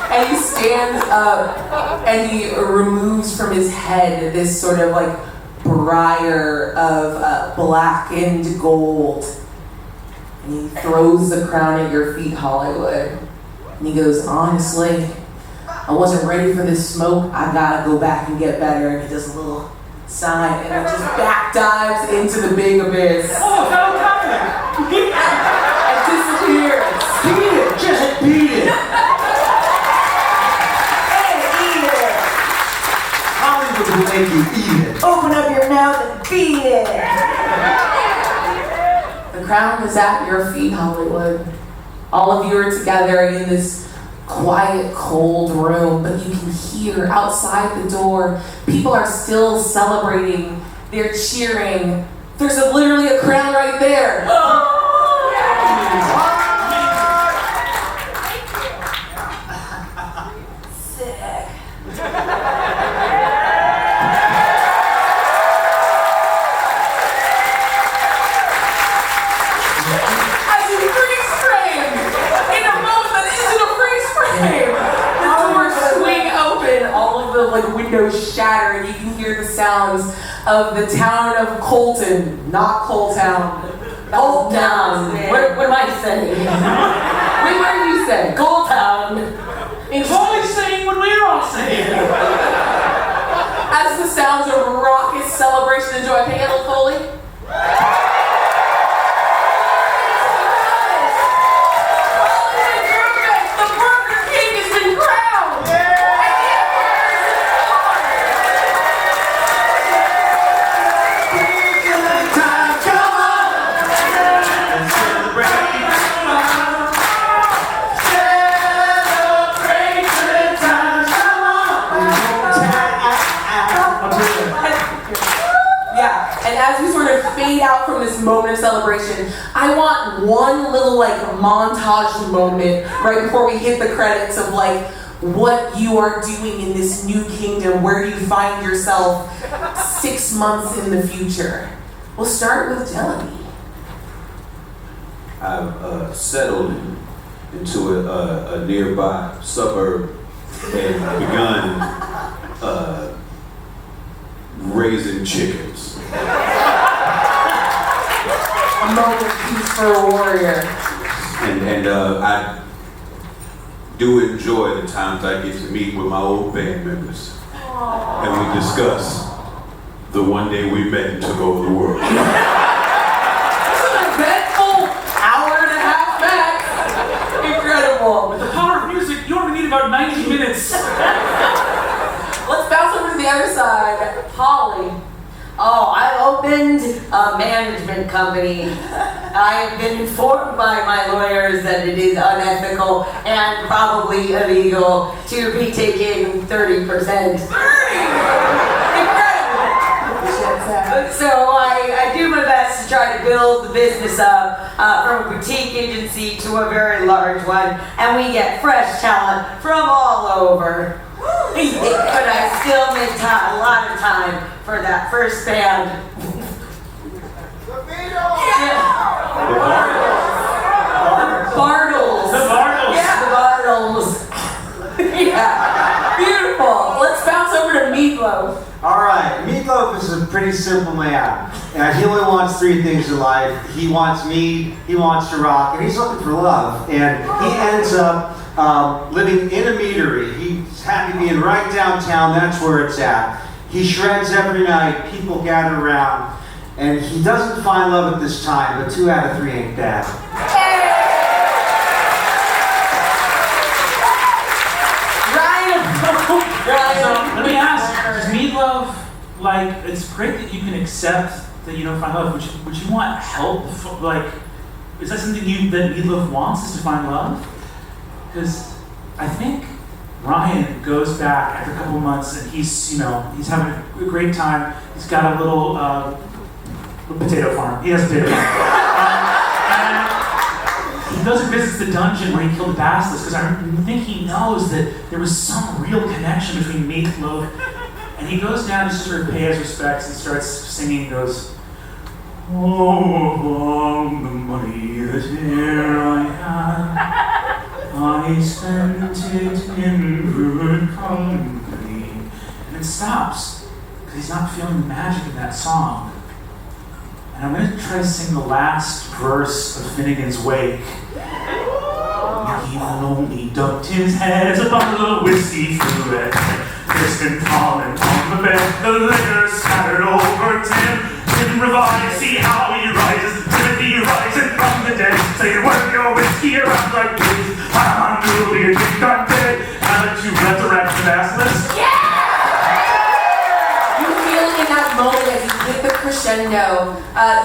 And he stands up and he removes from his head this sort of like briar of blackened gold. And he throws the crown at your feet, Hollywood. And he goes, honestly, I wasn't ready for this smoke. I gotta go back and get better. And he does a little sign and it just back dives into the big abyss. Oh, fellow captain! And disappears. Beat it! Just beat it! Hollywood will make you eat it. Open up your mouth and beat it. The crown is at your feet, Hollywood. All of you are together in this quiet, cold room, but you can hear outside the door, people are still celebrating. They're cheering. There's literally a crown right there. Sick. As you freeze frame, in a moment that isn't a freeze frame, the doors swing open, all of the windows shatter, and you can hear the sounds of the town of Colton, not Coletown. Old Town. What am I saying? Wait, what did you say? Gold Town. It's always saying what we're all saying. As the sounds of raucous celebration and joy, can you get a little Foley? The Burger King has been crowned! And the Emperor is Yeah, and as we sort of fade out from this moment of celebration, I want one little montage moment right before we hit the credits of what you are doing in this new kingdom, where you find yourself 6 months in the future. We'll start with Jelly. I've settled into a nearby suburb and begun raising chickens. A moment of peace for a warrior. And I do enjoy the times I get to meet with my old band members. And we discuss the one day we met and took over the world. This is an eventful hour and a half back. Incredible. With the power of music, you only need about 90 minutes. Let's bounce over to the other side. Holly. Oh, I opened a management company. I have been informed by my lawyers that it is unethical and probably illegal to be taking 30%. So I do my best to try to build the business up from a boutique agency to a very large one, and we get fresh talent from all over. But I still make a lot of time for that first band. Bartles. The Bartles. Yeah, the Bartles. Yeah. Beautiful. Let's bounce over to Meatloaf. All right, Meatloaf is a pretty simple man. And he only wants three things in life. He wants meat, he wants to rock, and he's looking for love. And he ends up living in a meadery. He's happy being right downtown, that's where it's at. He shreds every night, people gather around, and he doesn't find love at this time, but 2 out of 3 ain't bad. So, let me ask, is Meatloaf, like, it's great that you can accept that you don't find love. Would you want help? Like, is that something that Meatloaf wants, is to find love? Because I think Ryan goes back after a couple months and he's having a great time. He's got a little potato farm. He has a potato farm. And he goes and visits the dungeon where he killed the basilisk, because I think he knows that there was some real connection between Meatloaf. And he goes down to sort of pay his respects and starts singing. He goes, "Oh, the money that here I have, I spent it in good company." And it stops, because he's not feeling the magic of that song. And I'm going to try to sing the last verse of Finnegan's Wake. He only ducked his head as a bottle of whiskey through it. Kristen falling on the bed, the liquor scattered over Tim. Tim revives, see how he rises. Timothy rising from the dead. Say you work your whiskey around like this. I'm newly a kick on dead. Now that you resurrect the basilisk. Yeah! You feel in that moment as you hit the crescendo,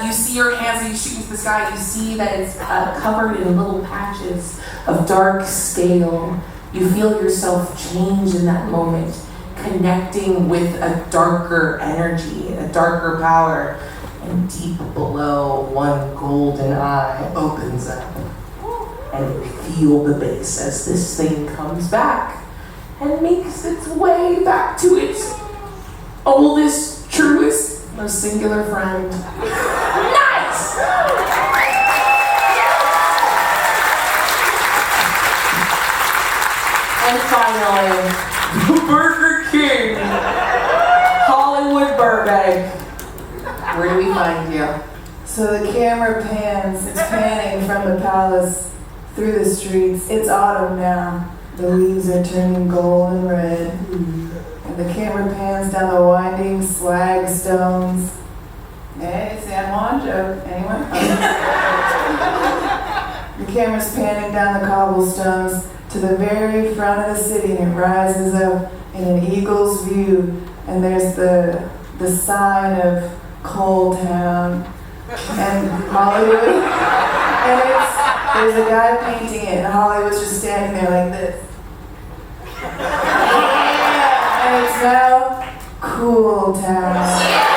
you see your hands as you shoot into the sky, you see that it's covered in little patches of dark scale. You feel yourself change in that moment, connecting with a darker energy, a darker power, and deep below, one golden eye opens up, and you feel the bass as this thing comes back and makes its way back to its oldest, truest, most singular friend. Nice! And finally, Burger King, Hollywood Burbank. Where do we find you? So the camera pans, it's panning from the palace through the streets. It's autumn now. The leaves are turning gold and red. And the camera pans down the winding slag stones. Hey, San Juan joke. Anyone? The camera's panning down the cobblestones to the very front of the city, and it rises up in an eagle's view. And there's the sign of Coal Town and Hollywood. And there's a guy painting it, and Hollywood's just standing there like this. And it's now Cool Town.